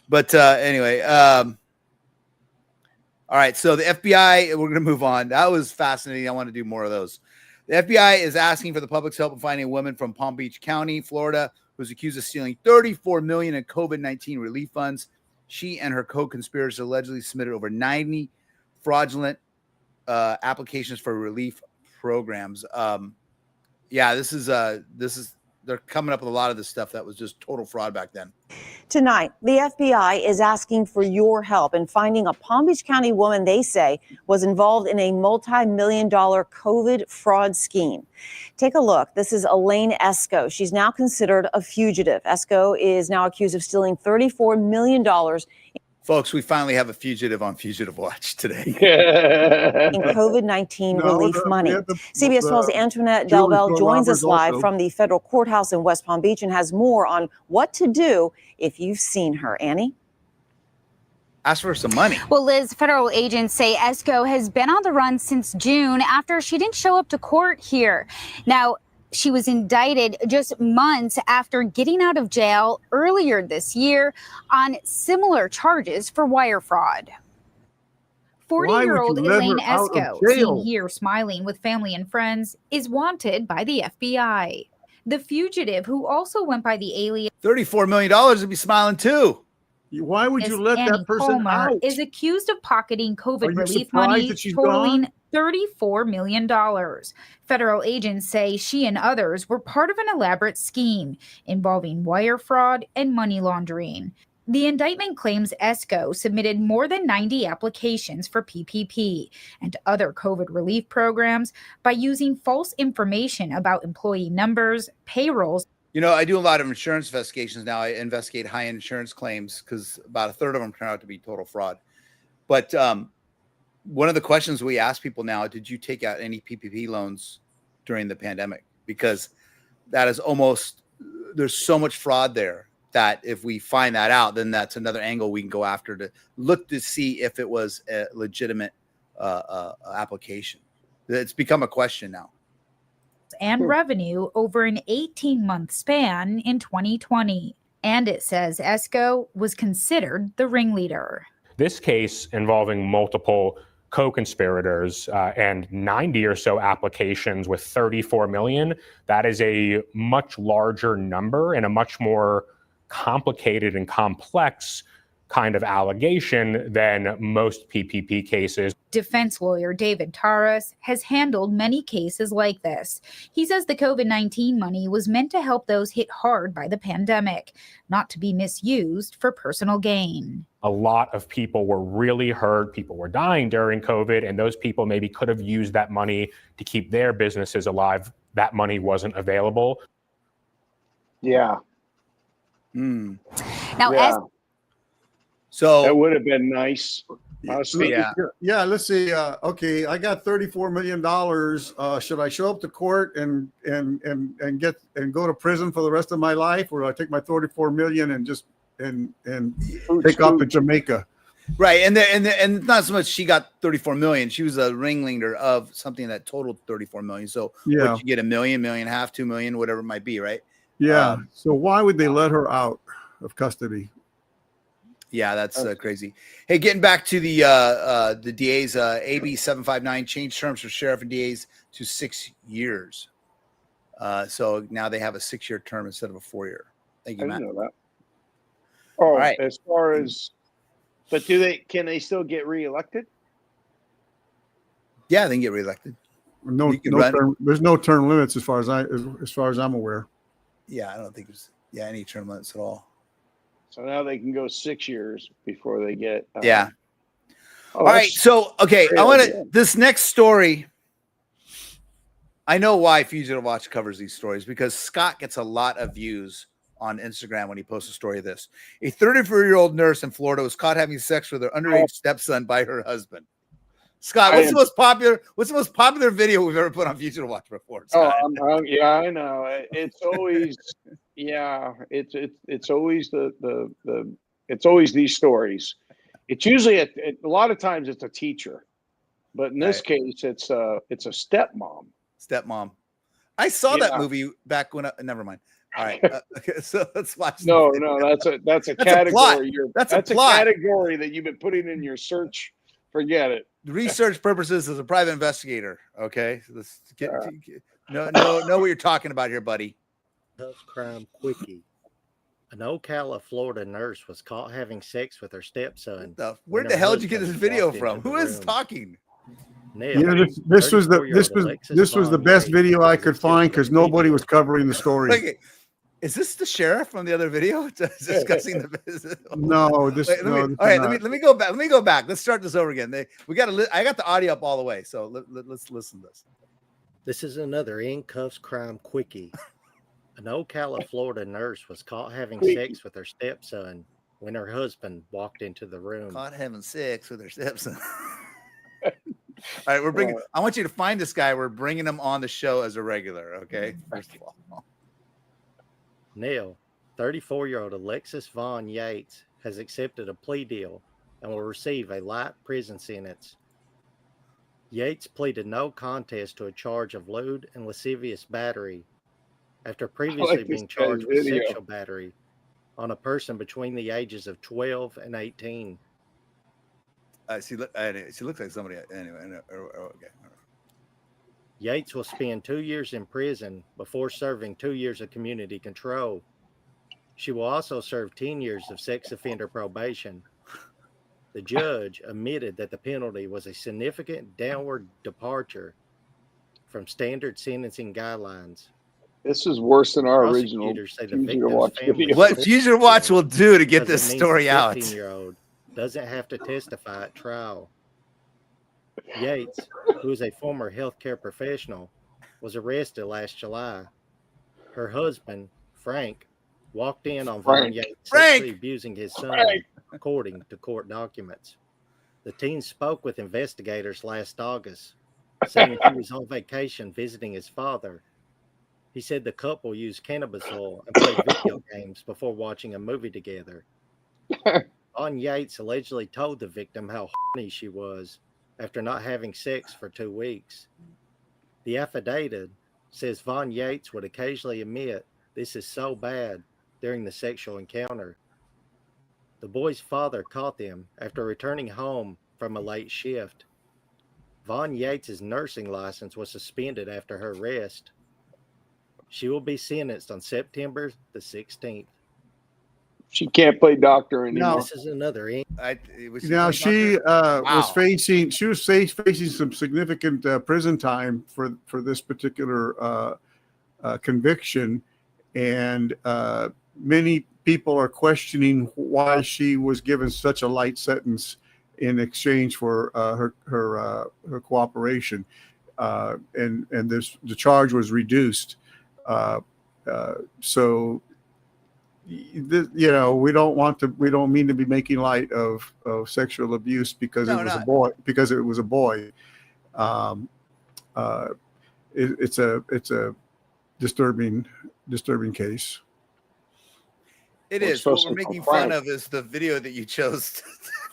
But anyway, all right. So the FBI, we're going to move on. That was fascinating. I want to do more of those. The FBI is asking for the public's help in finding a woman from Palm Beach County, Florida, who was accused of stealing $34 million in COVID-19 relief funds. She and her co-conspirators allegedly submitted over 90 fraudulent applications for relief programs. This is they're coming up with a lot of this stuff that was just total fraud back then. Tonight, the FBI is asking for your help in finding a Palm Beach County woman they say was involved in a multi-million-dollar COVID fraud scheme. Take a look. This is Elaine Esco. She's now considered a fugitive. Esco is now accused of stealing $34 million. Folks, we finally have a fugitive on Fugitive Watch today. In COVID-19 relief money. CBS 12's Antoinette Delbel joins us live from the federal courthouse in West Palm Beach and has more on what to do if you've seen her. Annie? Ask for some money. Well, Liz, federal agents say Esco has been on the run since June after she didn't show up to court here. Now, she was indicted just months after getting out of jail earlier this year on similar charges for wire fraud. 40-year-old Elaine Esco, seen here smiling with family and friends, is wanted by the FBI. The fugitive, who also went by the alias $34 million, would be smiling too. Why would you let that person out? Is accused of pocketing COVID Are you relief surprised money that she's totaling gone? $34 million. Federal agents say she and others were part of an elaborate scheme involving wire fraud and money laundering. The indictment claims Esco submitted more than 90 applications for PPP and other COVID relief programs by using false information about employee numbers, payrolls. You know, I do a lot of insurance investigations now. I investigate high insurance claims because about a third of them turn out to be total fraud. But one of the questions we ask people now, did you take out any PPP loans during the pandemic? Because that is almost, there's so much fraud there that if we find that out, then that's another angle we can go after to look to see if it was a legitimate application. It's become a question now. And revenue over an 18-month span in 2020. And it says Esco was considered the ringleader. This case involving multiple co-conspirators and 90 or so applications with 34 million, that is a much larger number and a much more complicated and complex kind of allegation than most PPP cases. Defense lawyer David Taras has handled many cases like this. He says the COVID-19 money was meant to help those hit hard by the pandemic, not to be misused for personal gain. A lot of people were really hurt. People were dying during COVID, and those people maybe could have used that money to keep their businesses alive. That money wasn't available. Yeah. Now, So that would have been nice. Yeah. Let's see. Okay, I got $34 million. Should I show up to court and go to prison for the rest of my life, or do I take my $34 million and just and take off to Jamaica? Right, and not so much she got 34 million. She was a ringleader of something that totaled 34 million. So Yeah. what, you get $1 million, $1.5 million, 2 million, whatever it might be, right? Yeah. So why would they let her out of custody? Yeah, that's crazy. Hey, getting back to the DAs, AB 759 changed terms for sheriff and DAs to 6 years. So now they have a 6-year term instead of a 4-year. Thank you, I Matt. didn't know that. Oh, All right. as far as, but can they still get reelected? Yeah, they can get reelected. No, You can no run- term, there's no term limits as far as I'm aware. Yeah, I don't think there's any term limits at all. So now they can go 6 years before they get. Yeah. Oh, All right. that's So, okay, great I want idea. to, this next story. I know why Fugitive Watch covers these stories because Scott gets a lot of views on Instagram when he posts a story of this. A 34-year-old nurse in Florida was caught having sex with her underage stepson by her husband. Scott, what's the most popular video we've ever put on Fugitive Watch before? Oh, Scott? yeah, I know. It's always, yeah, it's always it's always these stories. It's usually a lot of times it's a teacher, but in this case, it's a stepmom. Stepmom. I saw that Yeah. movie back when. Never mind. All right. Okay, so let's watch. No, the video. no, that's a That's a category. plot. That's a plot. Category that you've been putting in your search. Forget it. Research purposes as a private investigator. Okay, so let's know what you're talking about here, buddy. Tough crime quickie. An Ocala, Florida nurse was caught having sex with her stepson. Where the hell did you get this video from? Who is talking? This was the best video I could find because nobody was covering the story. Wait, is this the sheriff from the other video discussing the business? No, this. Wait, no, let me go back. Let me go back. Let's start this over again. I got the audio up all the way, so let's listen to this. This is another in cuffs crime quickie. An Ocala, Florida nurse was caught having sex with her stepson when her husband walked into the room. Caught having sex with her stepson. All right, we're bringing. I want you to find this guy. We're bringing him on the show as a regular. Okay, first of all. Neil, 34-year-old Alexis Vaughn Yates has accepted a plea deal and will receive a light prison sentence. Yates pleaded no contest to a charge of lewd and lascivious battery after previously being charged with sexual battery on a person between the ages of 12 and 18. She looks like somebody. Anyway, okay. Yates will spend 2 years in prison before serving 2 years of community control. She will also serve 10 years of sex offender probation. The judge admitted that the penalty was a significant downward departure from standard sentencing guidelines. This is worse than our original. What Fugitive Watch will do to get this story out. 15-year-old doesn't have to testify at trial. Yates, who is a former healthcare professional, was arrested last July. Her husband, Frank, walked in on Vaughn Yates sexually abusing his son, according to court documents. The teen spoke with investigators last August, saying he was on vacation visiting his father. He said the couple used cannabis oil and played video games before watching a movie together. Vaughn Yates allegedly told the victim how horny she was after not having sex for 2 weeks. The affidavit says Vaughn Yates would occasionally admit this is so bad during the sexual encounter. The boy's father caught them after returning home from a late shift. Vaughn Yates' nursing license was suspended after her arrest. She will be sentenced on September the 16th. She can't play doctor anymore. This is another. Now she was facing some significant prison time for this particular conviction, and many people are questioning why she was given such a light sentence in exchange for her cooperation, and the charge was reduced. So. We don't mean to be making light of sexual abuse because it was a boy. It's a disturbing case. It is. What we're making fun of is the video that you chose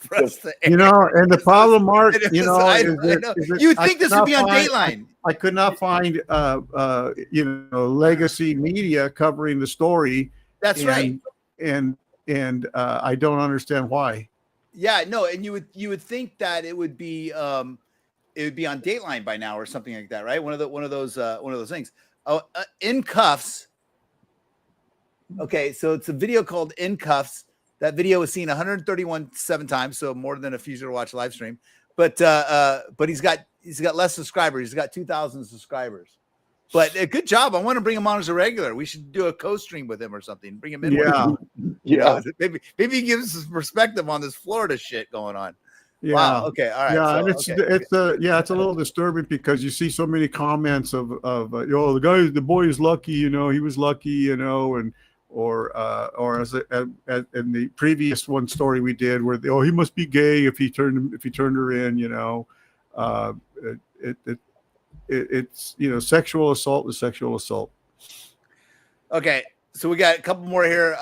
for us to air. And the problem, Mark, you think this would be on Dateline. I could not find legacy media covering the story. That's right. And I don't understand why. Yeah, no, and you would think that it would be on Dateline by now or something like that, right? One of those things. Oh, In Cuffs. Okay, so it's a video called In Cuffs. That video was seen 131 times, so more than a Fugitive Watch live stream. But he's got less subscribers. He's got 2,000 subscribers. But a good job. I want to bring him on as a regular. We should do a co-stream with him or something. Bring him in. Yeah. Maybe he gives us perspective on this Florida shit going on. Yeah. Wow. Okay. All right. Yeah, it's a little disturbing because you see so many comments of the boy is lucky, he was lucky, and or as in the previous one story we did where he must be gay if he turned her in, it's sexual assault is sexual assault. Okay, so we got a couple more here.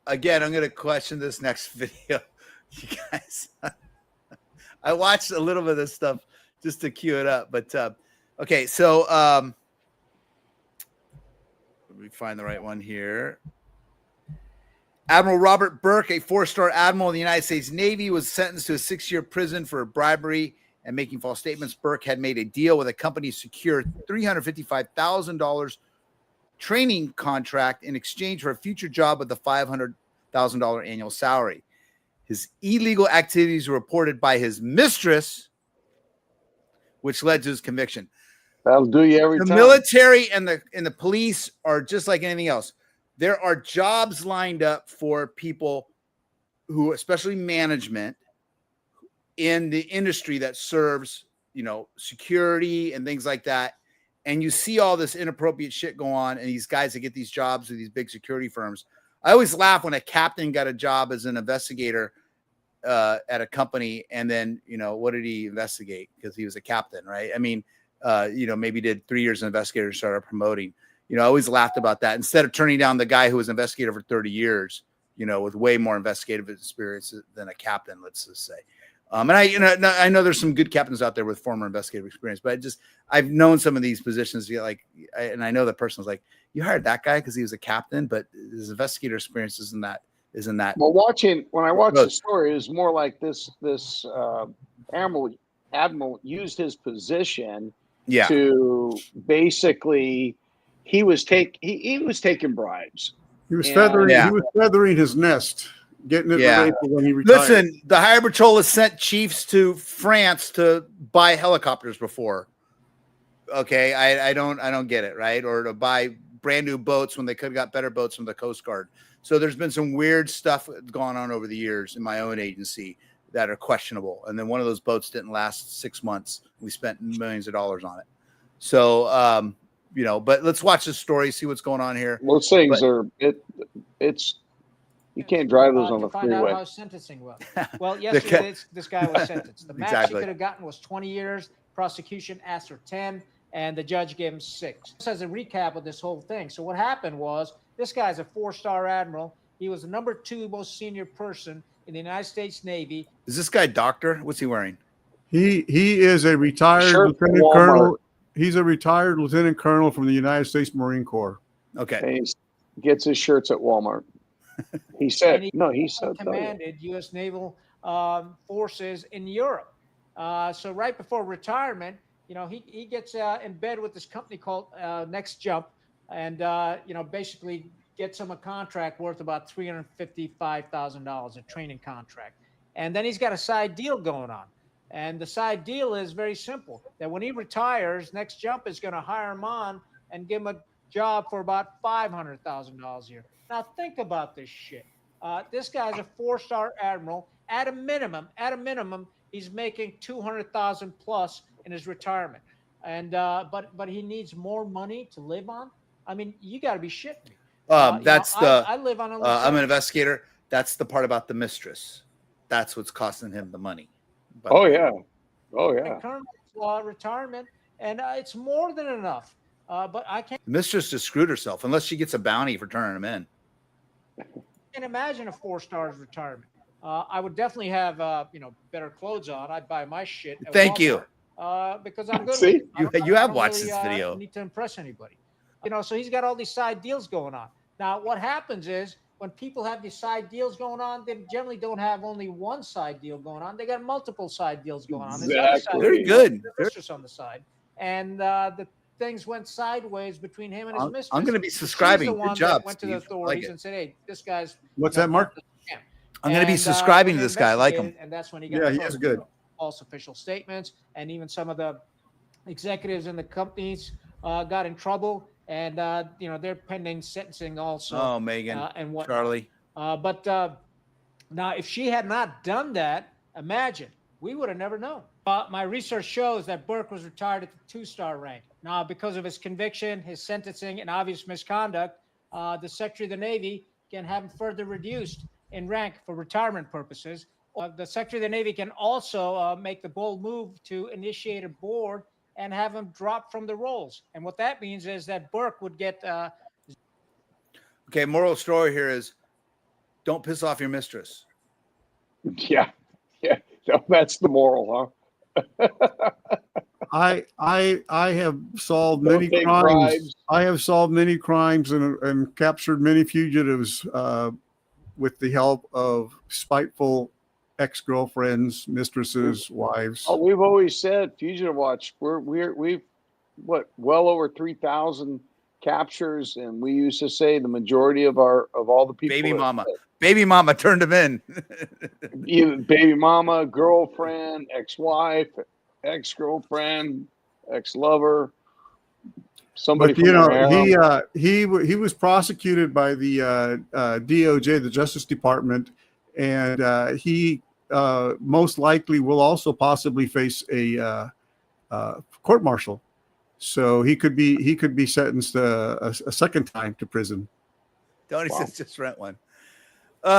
Again, I'm going to question this next video. You guys, I watched a little bit of this stuff just to cue it up, but okay, so Let me find the right one here. Admiral Robert Burke, a 4-star admiral in the United States Navy, was sentenced to a 6-year prison for bribery and making false statements. Burke had made a deal with a company to secure $355,000 training contract in exchange for a future job with a $500,000 annual salary. His illegal activities were reported by his mistress, which led to his conviction. That'll do you every time. The military and the police are just like anything else. There are jobs lined up for people who, especially management, in the industry that serves, security and things like that. And you see all this inappropriate shit go on, and these guys that get these jobs with these big security firms. I always laugh when a captain got a job as an investigator at a company, and then, what did he investigate? Because he was a captain, right? I mean, maybe did 3 years as an investigator, started promoting. I always laughed about that. Instead of turning down the guy who was an investigator for 30 years, with way more investigative experience than a captain, let's just say. And I know there's some good captains out there with former investigative experience, but I've known some of these positions. And I know the person was like, you hired that guy because he was a captain, but his investigator experience isn't that. Well, when I watched the story, it was more like this admiral used his position to basically he was taking bribes. He was feathering his nest, getting it ready for when he retired. Listen, the Higher Patrol has sent chiefs to France to buy helicopters before. Okay, I don't get it, right? Or to buy brand new boats when they could have got better boats from the Coast Guard. So there's been some weird stuff going on over the years in my own agency that are questionable. And then one of those boats didn't last 6 months. We spent millions of dollars on it. So, but let's watch this story, see what's going on here. Those things it's you can't drive those on the find out freeway. how sentencing was. Well, yesterday this guy was sentenced. The max he could have gotten was 20 years. Prosecution asked for 10, and the judge gave him 6. This has a recap of this whole thing. So what happened was this guy's a 4-star admiral. He was the number 2 most senior person in the United States Navy. Is this guy a doctor? What's he wearing? He is a retired lieutenant colonel. He's a retired lieutenant colonel from the United States Marine Corps. Okay. And he gets his shirts at Walmart. He said, he said commanded U.S. naval forces in Europe. So right before retirement, he gets in bed with this company called Next Jump, and basically gets him a contract worth about $355,000, a training contract. And then he's got a side deal going on. And the side deal is very simple, that when he retires, Next Jump is going to hire him on and give him a job for about $500,000 a year. Now think about this shit. This guy's a 4-star admiral. At a minimum, he's making $200,000 plus in his retirement. And but he needs more money to live on. I mean, you got to be shitting me. I live on I'm an investigator. That's the part about the mistress. That's what's costing him the money. Oh yeah. Retirement, and it's more than enough. But I can't. The mistress just screwed herself unless she gets a bounty for turning him in. I can't imagine a 4-star's retirement. I would definitely have better clothes on. I'd buy my shit. Thank you. Because I'm good. See, with it. you have watched this video. I don't need to impress anybody. So he's got all these side deals going on. Now, what happens is when people have these side deals going on, they generally don't have only one side deal going on. They got multiple side deals going on. Exactly. Very good. Mistress on the side, and the things went sideways between him and his mistress. I'm going to be subscribing. She's the one Good job, that went Steve. to the authorities and said, "Hey, this guy's." What's that, Mark? I'm going to be subscribing to this guy. I like him. And that's when he got he is good. False official statements, and even some of the executives in the companies got in trouble, and they're pending sentencing also. Oh, Megan and what Charlie. But now, if she had not done that, imagine we would have never known. My research shows that Burke was retired at the 2-star rank. Now, because of his conviction, his sentencing, and obvious misconduct, the Secretary of the Navy can have him further reduced in rank for retirement purposes. The Secretary of the Navy can also make the bold move to initiate a board and have him drop from the roles. And what that means is that Burke would get. Okay, moral story here is don't piss off your mistress. Yeah. No, that's the moral, huh? I have solved many take crimes. bribes. I have solved many crimes and captured many fugitives with the help of spiteful ex-girlfriends, mistresses, wives. Oh, we've always said Fugitive Watch. We've well over 3,000 captures, and we used to say the majority of all the people. Baby mama turned him in. Either baby mama, girlfriend, ex-wife, ex-girlfriend, ex-lover. Somebody. But he was prosecuted by the DOJ, the Justice Department, and he most likely will also possibly face a court-martial. So he could be sentenced a second time to prison. Tony says just rent one. We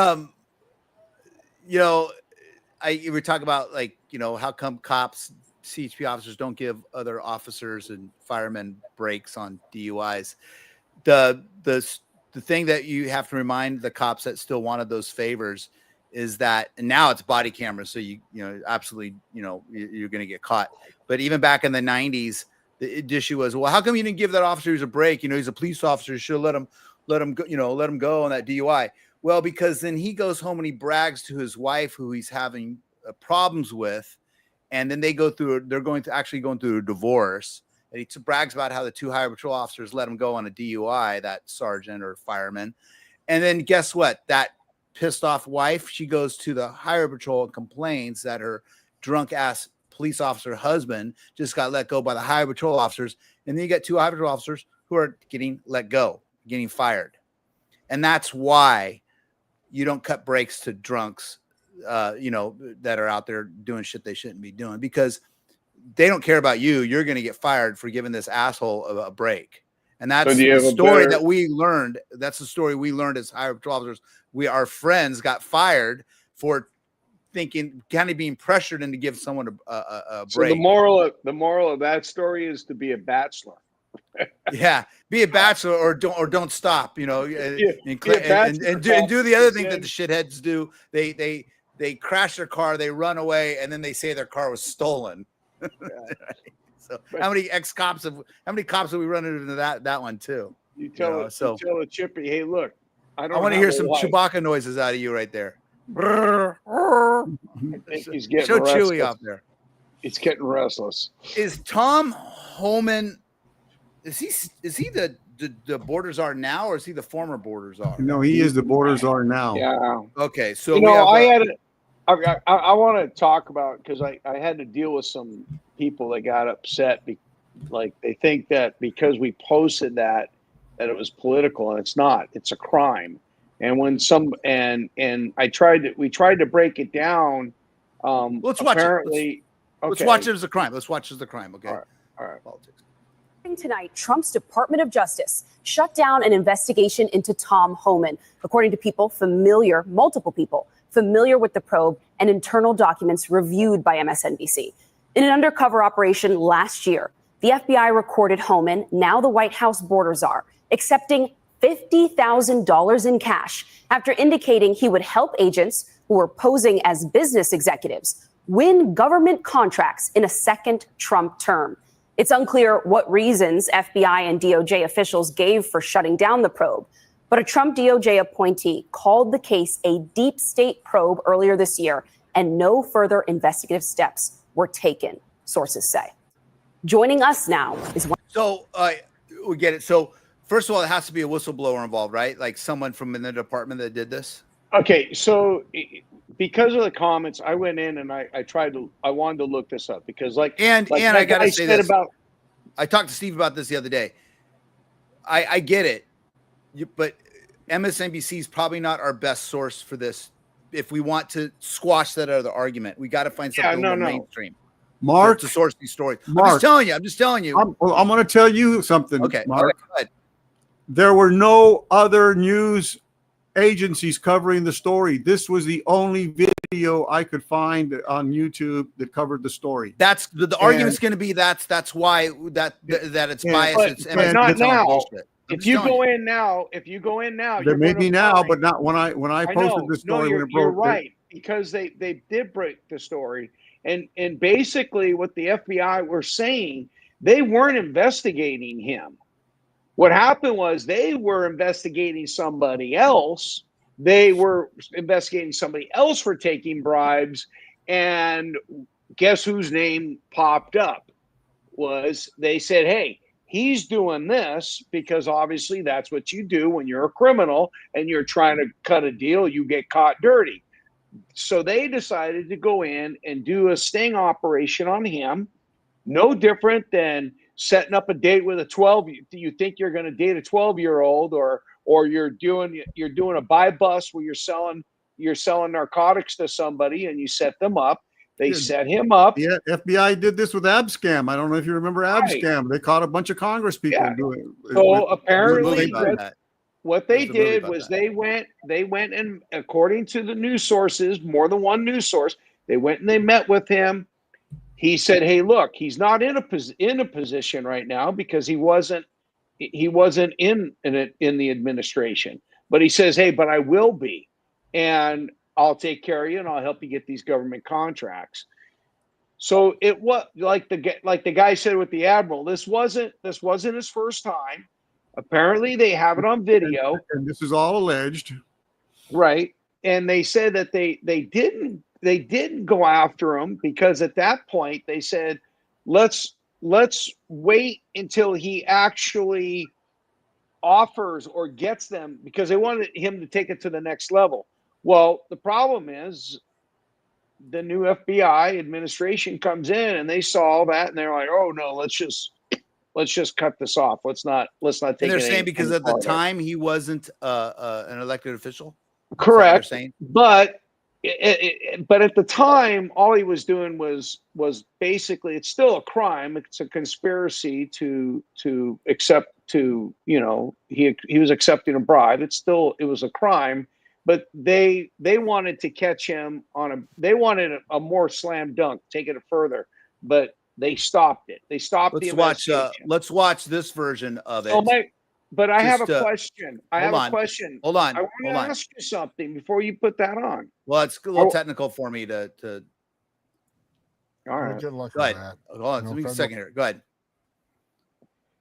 talk about how come cops, CHP officers don't give other officers and firemen breaks on DUIs. The thing that you have to remind the cops that still wanted those favors is that, and now it's body cameras, so absolutely you're going to get caught. But even back in the 90s, the issue was, well, how come you didn't give that officer a break? He's a police officer. You should let him go on that DUI. Well, because then he goes home and he brags to his wife, who he's having problems with, and then they're going through a divorce. And he brags about how the two highway patrol officers let him go on a DUI, that sergeant or fireman. And then guess what? That pissed off wife, she goes to the highway patrol and complains that her drunk ass police officer husband just got let go by the highway patrol officers. And then you get two highway patrol officers who are getting let go, getting fired. And that's why you don't cut brakes to drunks, that are out there doing shit they shouldn't be doing, because they don't care about you. You're going to get fired for giving this asshole a break. And that's the story that we learned. That's the story we learned as highway patrol officers. Our friends got fired for thinking, kind of being pressured into give someone a break. So the moral of that story is to be a bachelor. Yeah, be a bachelor or don't stop. And do the other thing that the shitheads do. They crash their car, they run away, and then they say their car was stolen. Right? So how many cops have we run into that one too? You tell a chippy, hey, look, I want to hear some Chewbacca noises out of you right there. I think he's getting Show restless. Chewie out there. He's getting restless. Is Tom Homan? Is he the border czar now, or is he the former border czar? No, he is the border czar now. Yeah. Okay, so I want to talk about, because I had to deal with some people that got upset, they think that because we posted that it was political, and it's not. It's a crime. And when we tried to break it down. Let's watch it. Let's watch it as a crime. Let's watch it as a crime. Okay. All right. Politics. Tonight, Trump's Department of Justice shut down an investigation into Tom Homan, according to multiple people familiar with the probe and internal documents reviewed by MSNBC. In an undercover operation last year, the FBI recorded Homan, now the White House border czar, accepting $50,000 in cash after indicating he would help agents who were posing as business executives win government contracts in a second Trump term. It's unclear what reasons FBI and DOJ officials gave for shutting down the probe, but a Trump DOJ appointee called the case a deep state probe earlier this year, and no further investigative steps were taken, sources say. Joining us now is one. So we get it. So first of all, it has to be a whistleblower involved, right? Like someone from in the department that did this. Okay, so because of the comments, I went in and I wanted to look this up, because I gotta say this. I talked to Steve about this the other day. I get it, but MSNBC is probably not our best source for this. If we want to squash that other argument, we got to find something more mainstream. Mark, to source these stories. Mark, I'm just telling you. I'm going to tell you something. Okay, Mark. Go ahead. There were no other news agencies covering the story. This was the only video I could find on YouTube that covered the story. That's the argument's going to be that's why it's biased. But not now. If you go in now, there may be now, but not when I posted the story. You're right. because they did break the story, and basically what the FBI were saying, they weren't investigating him. What happened was they were investigating somebody else. They were investigating somebody else for taking bribes, and guess whose name popped up? Was they said, hey, he's doing this because obviously that's what you do when you're a criminal and you're trying to cut a deal, you get caught dirty. So they decided to go in and do a sting operation on him, no different than setting up a date with a 12. You think you're going to date a 12-year-old, or you're doing a buy bust where you're selling narcotics to somebody and you set them up. They set him up. Yeah, FBI did this with Abscam. I don't know if you remember Abscam. They caught a bunch of Congress people doing it. So apparently, what they did was they went and, according to the news sources, more than one news source, they went and they met with him. He said, "Hey, look, he's not in a position right now because he wasn't in the administration. But he says, hey, but I will be, and I'll take care of you and I'll help you get these government contracts." So it was like the guy said with the admiral. This wasn't his first time. Apparently, they have it on video, and this is all alleged, right? And they said that they didn't go after him because at that point they said, let's wait until he actually offers or gets them, because they wanted him to take it to the next level. Well, the problem is the new FBI administration comes in and they saw all that and they're like, oh no, let's just cut this off. Let's not take it. And they're saying because at the time he wasn't an elected official. Correct. But at the time, all he was doing was basically, it's still a crime. It's a conspiracy to accept, he was accepting a bribe. It was a crime, but they wanted to catch him they wanted a more slam dunk, taking it further, but they stopped it. They stopped the investigation. Let's watch this version of it. Oh my. But I have a question. Hold on. I want to ask you something before you put that on. Well, it's a little technical for me to. All right. Go ahead. Hold on. Give me a second here. Go ahead.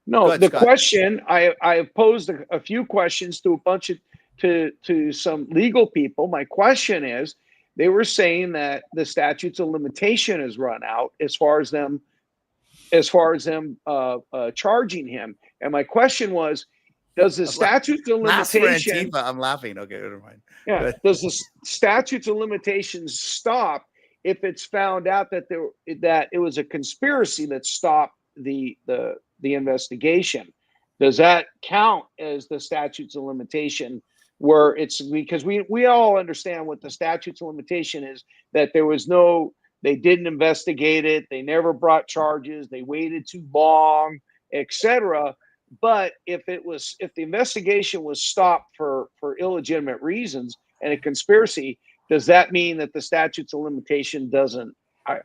No, ahead, the Scott. question I posed a few questions to a bunch of to some legal people. My question is, they were saying that the statutes of limitation has run out as far as them charging him. And my question was, does the statutes of limitation? I'm laughing. Okay, never mind. Yeah. Does the statutes of limitations stop if it's found out that it was a conspiracy that stopped the investigation? Does that count as the statutes of limitation? Where it's because we all understand what the statutes of limitation is, that they didn't investigate it, they never brought charges, they waited too long, etc. But if the investigation was stopped for illegitimate reasons and a conspiracy, does that mean that the statutes of limitation doesn't?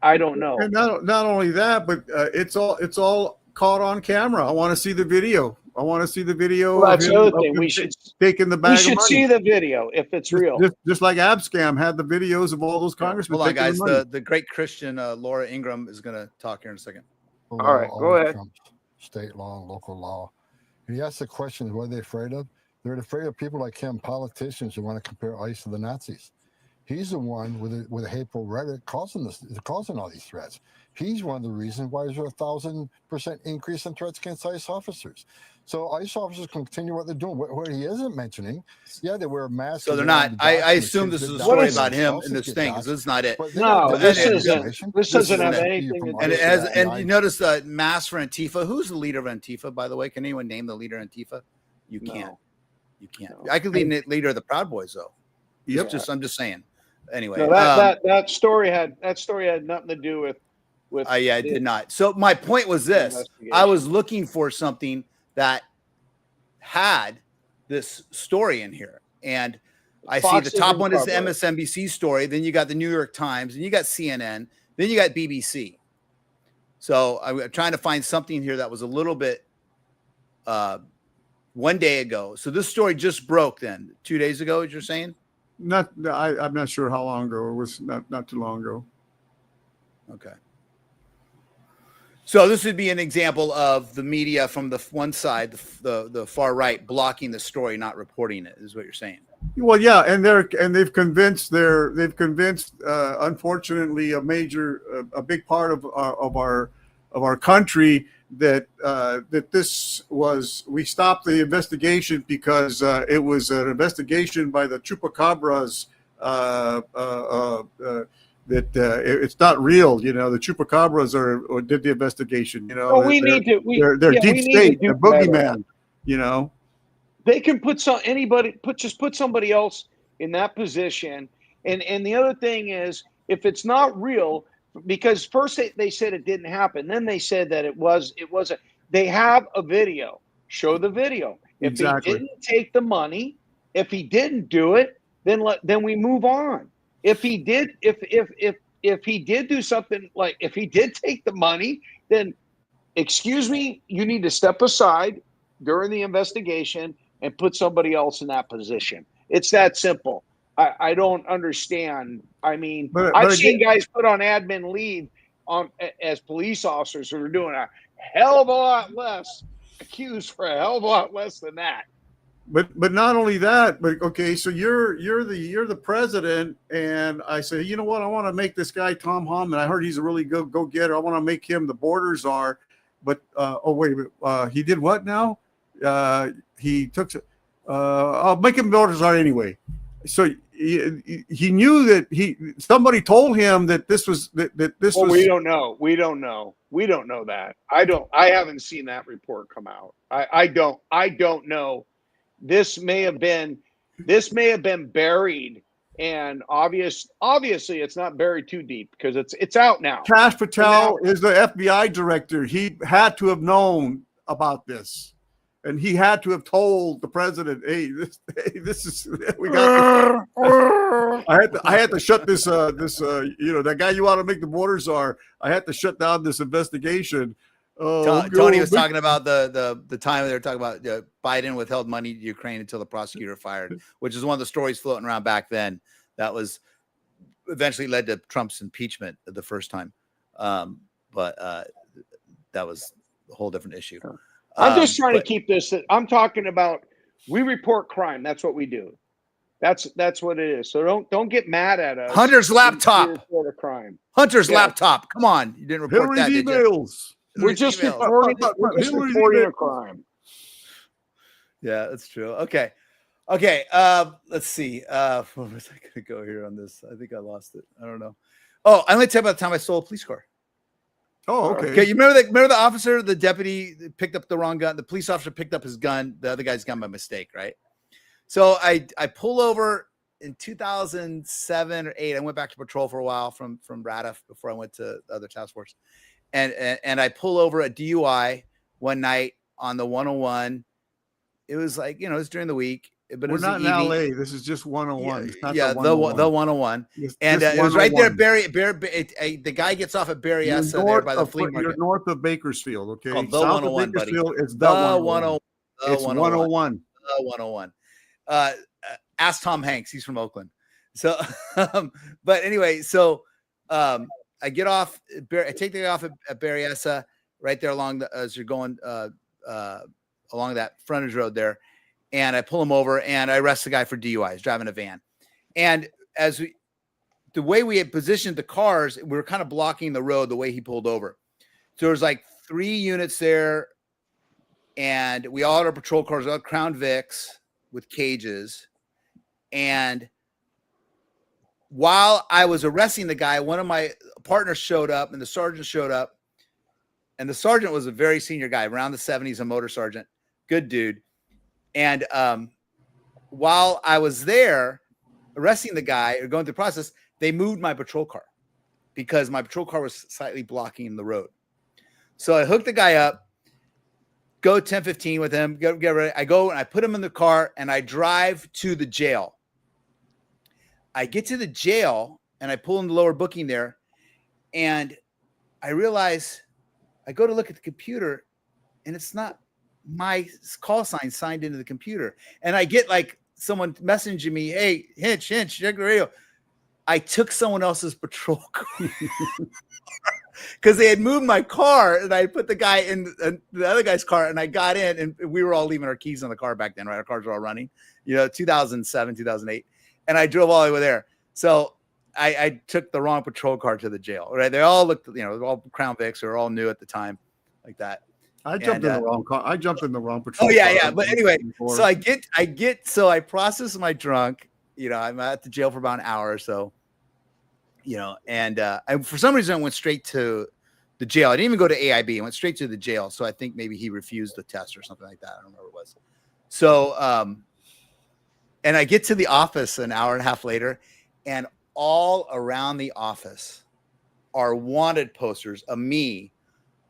I don't know. And not only that, but it's all caught on camera. I want to see the video. Well, that's the other thing. We should taking the bag. We should see the video if it's real. Just like Abscam had the videos of all those congressmen. Hold on, guys. The great Christian Laura Ingram is going to talk here in a second. All right, go ahead. State law and local law. He asked the question, what are they afraid of? They're afraid of people like him, politicians who want to compare ICE to the Nazis. He's the one with a hateful rhetoric causing all these threats. He's one of the reasons why there's a 1,000% increase in threats against ICE officers. So ICE officers continue what they're doing. What he isn't mentioning, they wear masks. So they're not. I assume this is a story about him in this thing, because this is not it. No, this doesn't have anything to do with it. And you notice the mask for Antifa. Who's the leader of Antifa, by the way? Can anyone name the leader of Antifa? You can't. You can't. I could lead leader of the Proud Boys, though. Yep. I'm just saying. Anyway, no, that story had nothing to do with. It did not. So my point was this: I was looking for something that had this story in here, and I see the top one is the MSNBC story. Then you got the New York Times, and you got CNN, then you got BBC. So I'm trying to find something here that was a little bit 1 day ago. So this story just broke then 2 days ago, as you're saying. I'm not sure how long ago. It was not too long ago. Okay. So this would be an example of the media from the one side, the far right, blocking the story, not reporting it, is what you're saying. Well, yeah, and they've convinced unfortunately a big part of our country that we stopped the investigation because it was an investigation by the chupacabras it's not real. You know, the chupacabras did the investigation. You know, well, they're deep state, the boogeyman. You know, they can put somebody else in that position. And the other thing is, if it's not real, because first they said it didn't happen, then they said that it was. They have a video. Show the video. If exactly. He didn't take the money, if he didn't do it, then we move on. If he did, if he did do something, like if he did take the money, then excuse me, you need to step aside during the investigation and put somebody else in that position. It's that simple. I don't understand. I mean, I've seen guys put on admin leave as police officers who are doing a hell of a lot less, accused for a hell of a lot less than that. But not only that, but okay, so you're the president, and I say, you know what, I want to make this guy Tom Homan. I heard he's a really good go-getter. I want to make him the border czar. But he did what now? He took. I'll make him border czar anyway. So he knew that somebody told him that this was that this was. We don't know. We don't know that. I haven't seen that report come out. I don't know. This may have been buried, and obviously it's not buried too deep because it's out now. Kash Patel is the FBI director. He had to have known about this, and he had to have told the president, "Hey, this is we got." I had to shut this. That guy you want to make the border czar. I had to shut down this investigation. Tony was talking about the time they were talking about Biden withheld money to Ukraine until the prosecutor fired, which is one of the stories floating around back then. That was eventually led to Trump's impeachment the first time. But that was a whole different issue. I'm just trying to keep this. I'm talking about, we report crime. That's what we do. That's what it is. So don't get mad at us. Hunter's laptop. Report a crime. Hunter's laptop. Come on, you didn't report that, did you? We're just reporting a crime. Yeah, that's true. Okay. Let's see. Where was I going to go here on this? I think I lost it. I don't know. Oh, I'm going to tell you about the time I stole a police car. Oh, okay. Okay. You remember the officer, the deputy picked up the wrong gun. The police officer picked up his gun, the other guy's gun by mistake, right? So I pull over in 2007 or 8. I went back to patrol for a while from Radif before I went to the other task force. And I pull over a DUI one night on the 101. It was like, it was during the week, but we're not in LA. This is just 101. Yeah, the 101. And it was right there. The guy gets off at Berryessa there by the flea market. You're north of Bakersfield, okay? Called the 101, buddy. It's the 101. It's 101. The 101. Ask Tom Hanks. He's from Oakland. So, but anyway, I get off. I take the guy off at Berryessa, right there as you're going along that frontage road there, and I pull him over and I arrest the guy for DUI. He's driving a van, and the way we had positioned the cars, we were kind of blocking the road the way he pulled over. So there was like 3 units there, and we all had our patrol cars, all Crown Vics with cages, and while I was arresting the guy, one of my partners showed up and the sergeant showed up, and the sergeant was a very senior guy, around the 70s, a motor sergeant, good dude. And while I was there arresting the guy or going through the process, they moved my patrol car because my patrol car was slightly blocking the road. So I hooked the guy up, go 10-15 with him, get ready. I go and I put him in the car and I drive to the jail. I get to the jail and I pull in the lower booking there, and I realize I go to look at the computer and it's not my call sign signed into the computer. And I get like someone messaging me, "Hey, Hinch, check the radio." I took someone else's patrol car because they had moved my car, and I put the guy in the other guy's car, and I got in, and we were all leaving our keys in the car back then, right? Our cars were all running, 2007, 2008, and I drove all the way there. So I took the wrong patrol car to the jail, right? They all looked, they're all Crown Vics, they were all new at the time, like that. I jumped in the wrong car. I jumped in the wrong patrol. Oh yeah, car yeah. But anyway, so I process my drunk. I'm at the jail for about an hour or so. And for some reason I went straight to the jail. I didn't even go to AIB. I went straight to the jail. So I think maybe he refused the test or something like that. I don't remember what it was. So and I get to the office an hour and a half later, and all around the office are wanted posters of me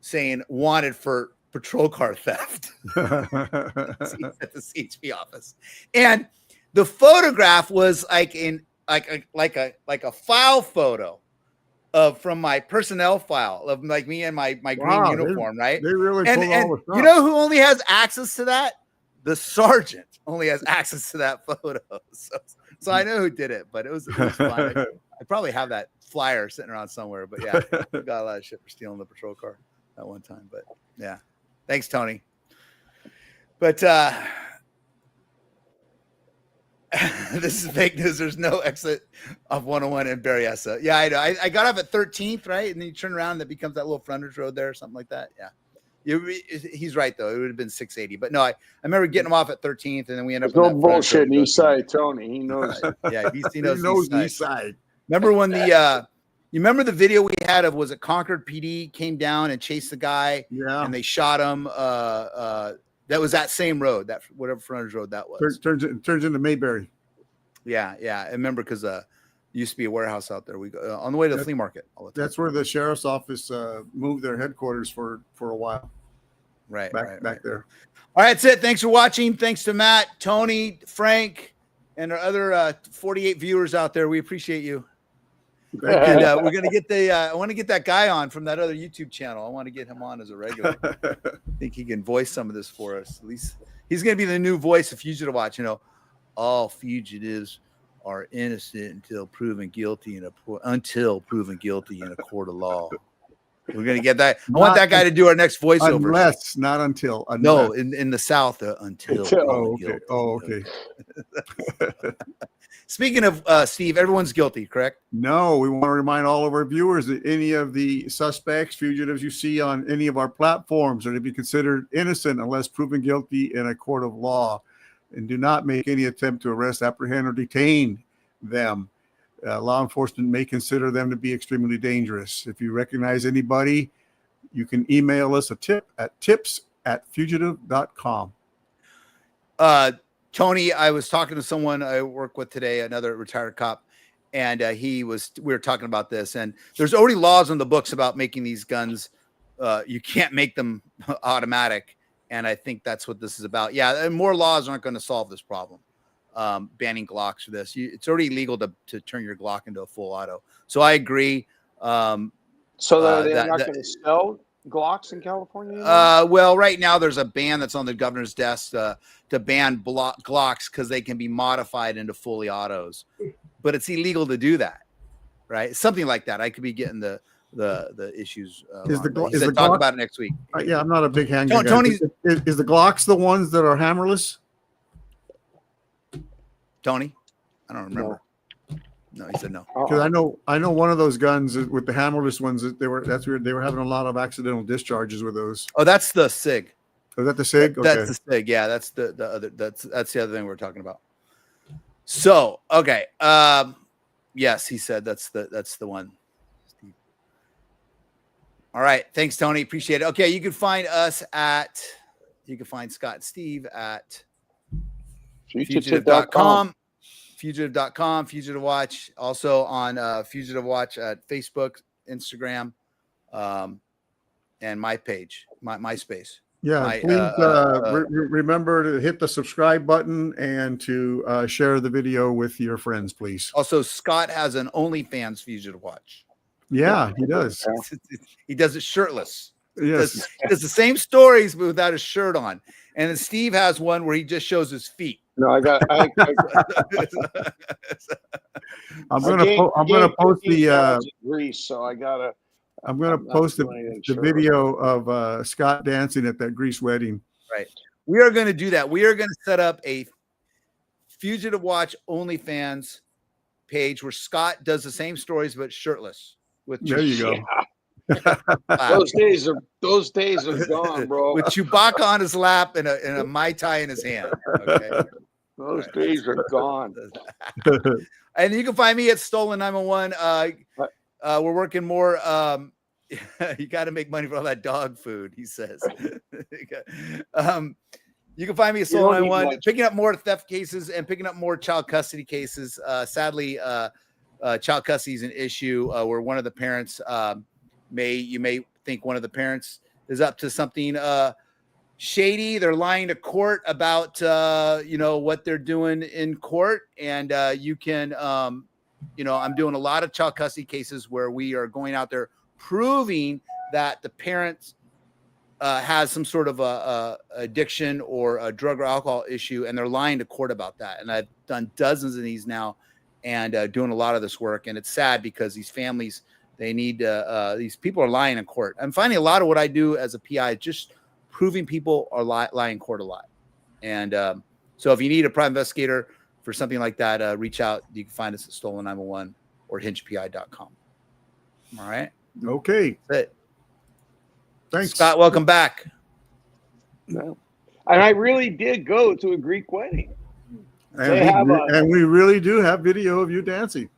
saying wanted for patrol car theft at the CHP office. And the photograph was like a file photo from my personnel file of like me in my green uniform, right? They really pulled all the stuff. You know who only has access to that? The sergeant only has access to that photo. So I know who did it, but it was fun. I probably have that flyer sitting around somewhere, but yeah, I got a lot of shit for stealing the patrol car at one time, but yeah. Thanks, Tony. But this is fake news. There's no exit of 101 in Berryessa. Yeah, I know. I got off at 13th, right? And then you turn around and it becomes that little frontage road there or something like that. Yeah. He's right, though. It would have been 680. But no, I remember getting him off at 13th, and then we ended up. No bullshit in East Side, Tony. He knows. Yeah, he knows East Side. Remember when you remember the video we had of, was it Concord PD came down and chased the guy? Yeah. And they shot him. That was that same road, that whatever frontage road that was. Turns into Mayberry. Yeah. I remember because used to be a warehouse out there. We go on the way to the flea market all the time. That's where the sheriff's office moved their headquarters for a while. Right. Back there. All right, that's it. Thanks for watching. Thanks to Matt, Tony, Frank, and our other 48 viewers out there. We appreciate you. And we're gonna get I want to get that guy on from that other YouTube channel. I want to get him on as a regular. I think he can voice some of this for us. At least he's gonna be the new voice of Fugitive Watch. All fugitives are innocent until proven guilty in a court of law. We're gonna get that. I want that guy to do our next voiceover. Not until. No, in the South, until. Okay. Speaking of Steve, everyone's guilty, correct? No, we want to remind all of our viewers that any of the suspects, fugitives you see on any of our platforms are to be considered innocent unless proven guilty in a court of law, and do not make any attempt to arrest, apprehend, or detain them. Law enforcement may consider them to be extremely dangerous. If you recognize anybody, you can email us a tip at tips@fugitive.com. Tony, I was talking to someone I work with today, another retired cop, and we were talking about this, and there's already laws on the books about making these guns. You can't make them automatic. And I think that's what this is about. Yeah. And more laws aren't going to solve this problem. Banning Glocks for this. It's already illegal to turn your Glock into a full auto. So I agree. So they're not going to sell Glocks in California anymore? Well, right now there's a ban that's on the governor's desk to ban Glocks because they can be modified into fully autos, but it's illegal to do that, right? Something like that. I could be getting the issues. Talk about it next week. Yeah, I'm not a big handgun guy. Is the Glocks the ones that are hammerless? Tony, I don't remember. No, he said no. Because I know one of those guns with the hammerless ones that they were having a lot of accidental discharges with those. Oh, that's the SIG. Is that the SIG? Okay. That's the SIG. Yeah, that's the other. That's the other thing we're talking about. So okay, yes, he said that's the one. All right, thanks, Tony. Appreciate it. Okay, you can find Scott and Steve at fugitive.com. Fugitive.com, Fugitive Watch, also on Fugitive Watch at Facebook, Instagram, and my page, MySpace. Yeah, please remember to hit the subscribe button and to share the video with your friends, please. Also, Scott has an OnlyFans Fugitive Watch. Yeah, he does. He does it shirtless. Yes. He does the same stories but without a shirt on. And then Steve has one where he just shows his feet. No, I got. I'm gonna post the Greece, so I gotta. I'm gonna post the video of Scott dancing at that Greece wedding. Right. We are going to do that. We are going to set up a Fugitive Watch OnlyFans page where Scott does the same stories but shirtless. With there you go. Those days are gone, bro. With Chewbacca on his lap and a Mai Tai in his hand. Okay. Those days are gone. And you can find me at Stolen 911. We're working more. You got to make money for all that dog food, he says. You can find me at Stolen 911, picking up more theft cases and picking up more child custody cases. Sadly, child custody is an issue where one of the parents you may think one of the parents is up to something shady. They're lying to court about what they're doing in court, and you can I'm doing a lot of child custody cases where we are going out there proving that the parents has some sort of a addiction or a drug or alcohol issue, and they're lying to court about that. And I've done dozens of these now, and doing a lot of this work. And it's sad because these families, they need these people are lying in court. I'm finding a lot of what I do as a PI just proving people are lying in court a lot. And so if you need a private investigator for something like that, reach out. You can find us at Stolen 911 or hingepi.com. All right. Okay. That's it. Thanks, Scott. Welcome back. No. And I really did go to a Greek wedding. And we really do have video of you dancing.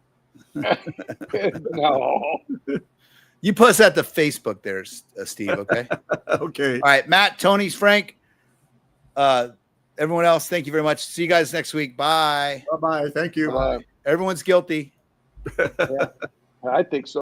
No. You post that to Facebook there, Steve, okay? Okay. All right, Matt, Tony's, Frank, everyone else, thank you very much. See you guys next week. Bye. Bye-bye. Thank you. Bye. Everyone's guilty. Yeah, I think so.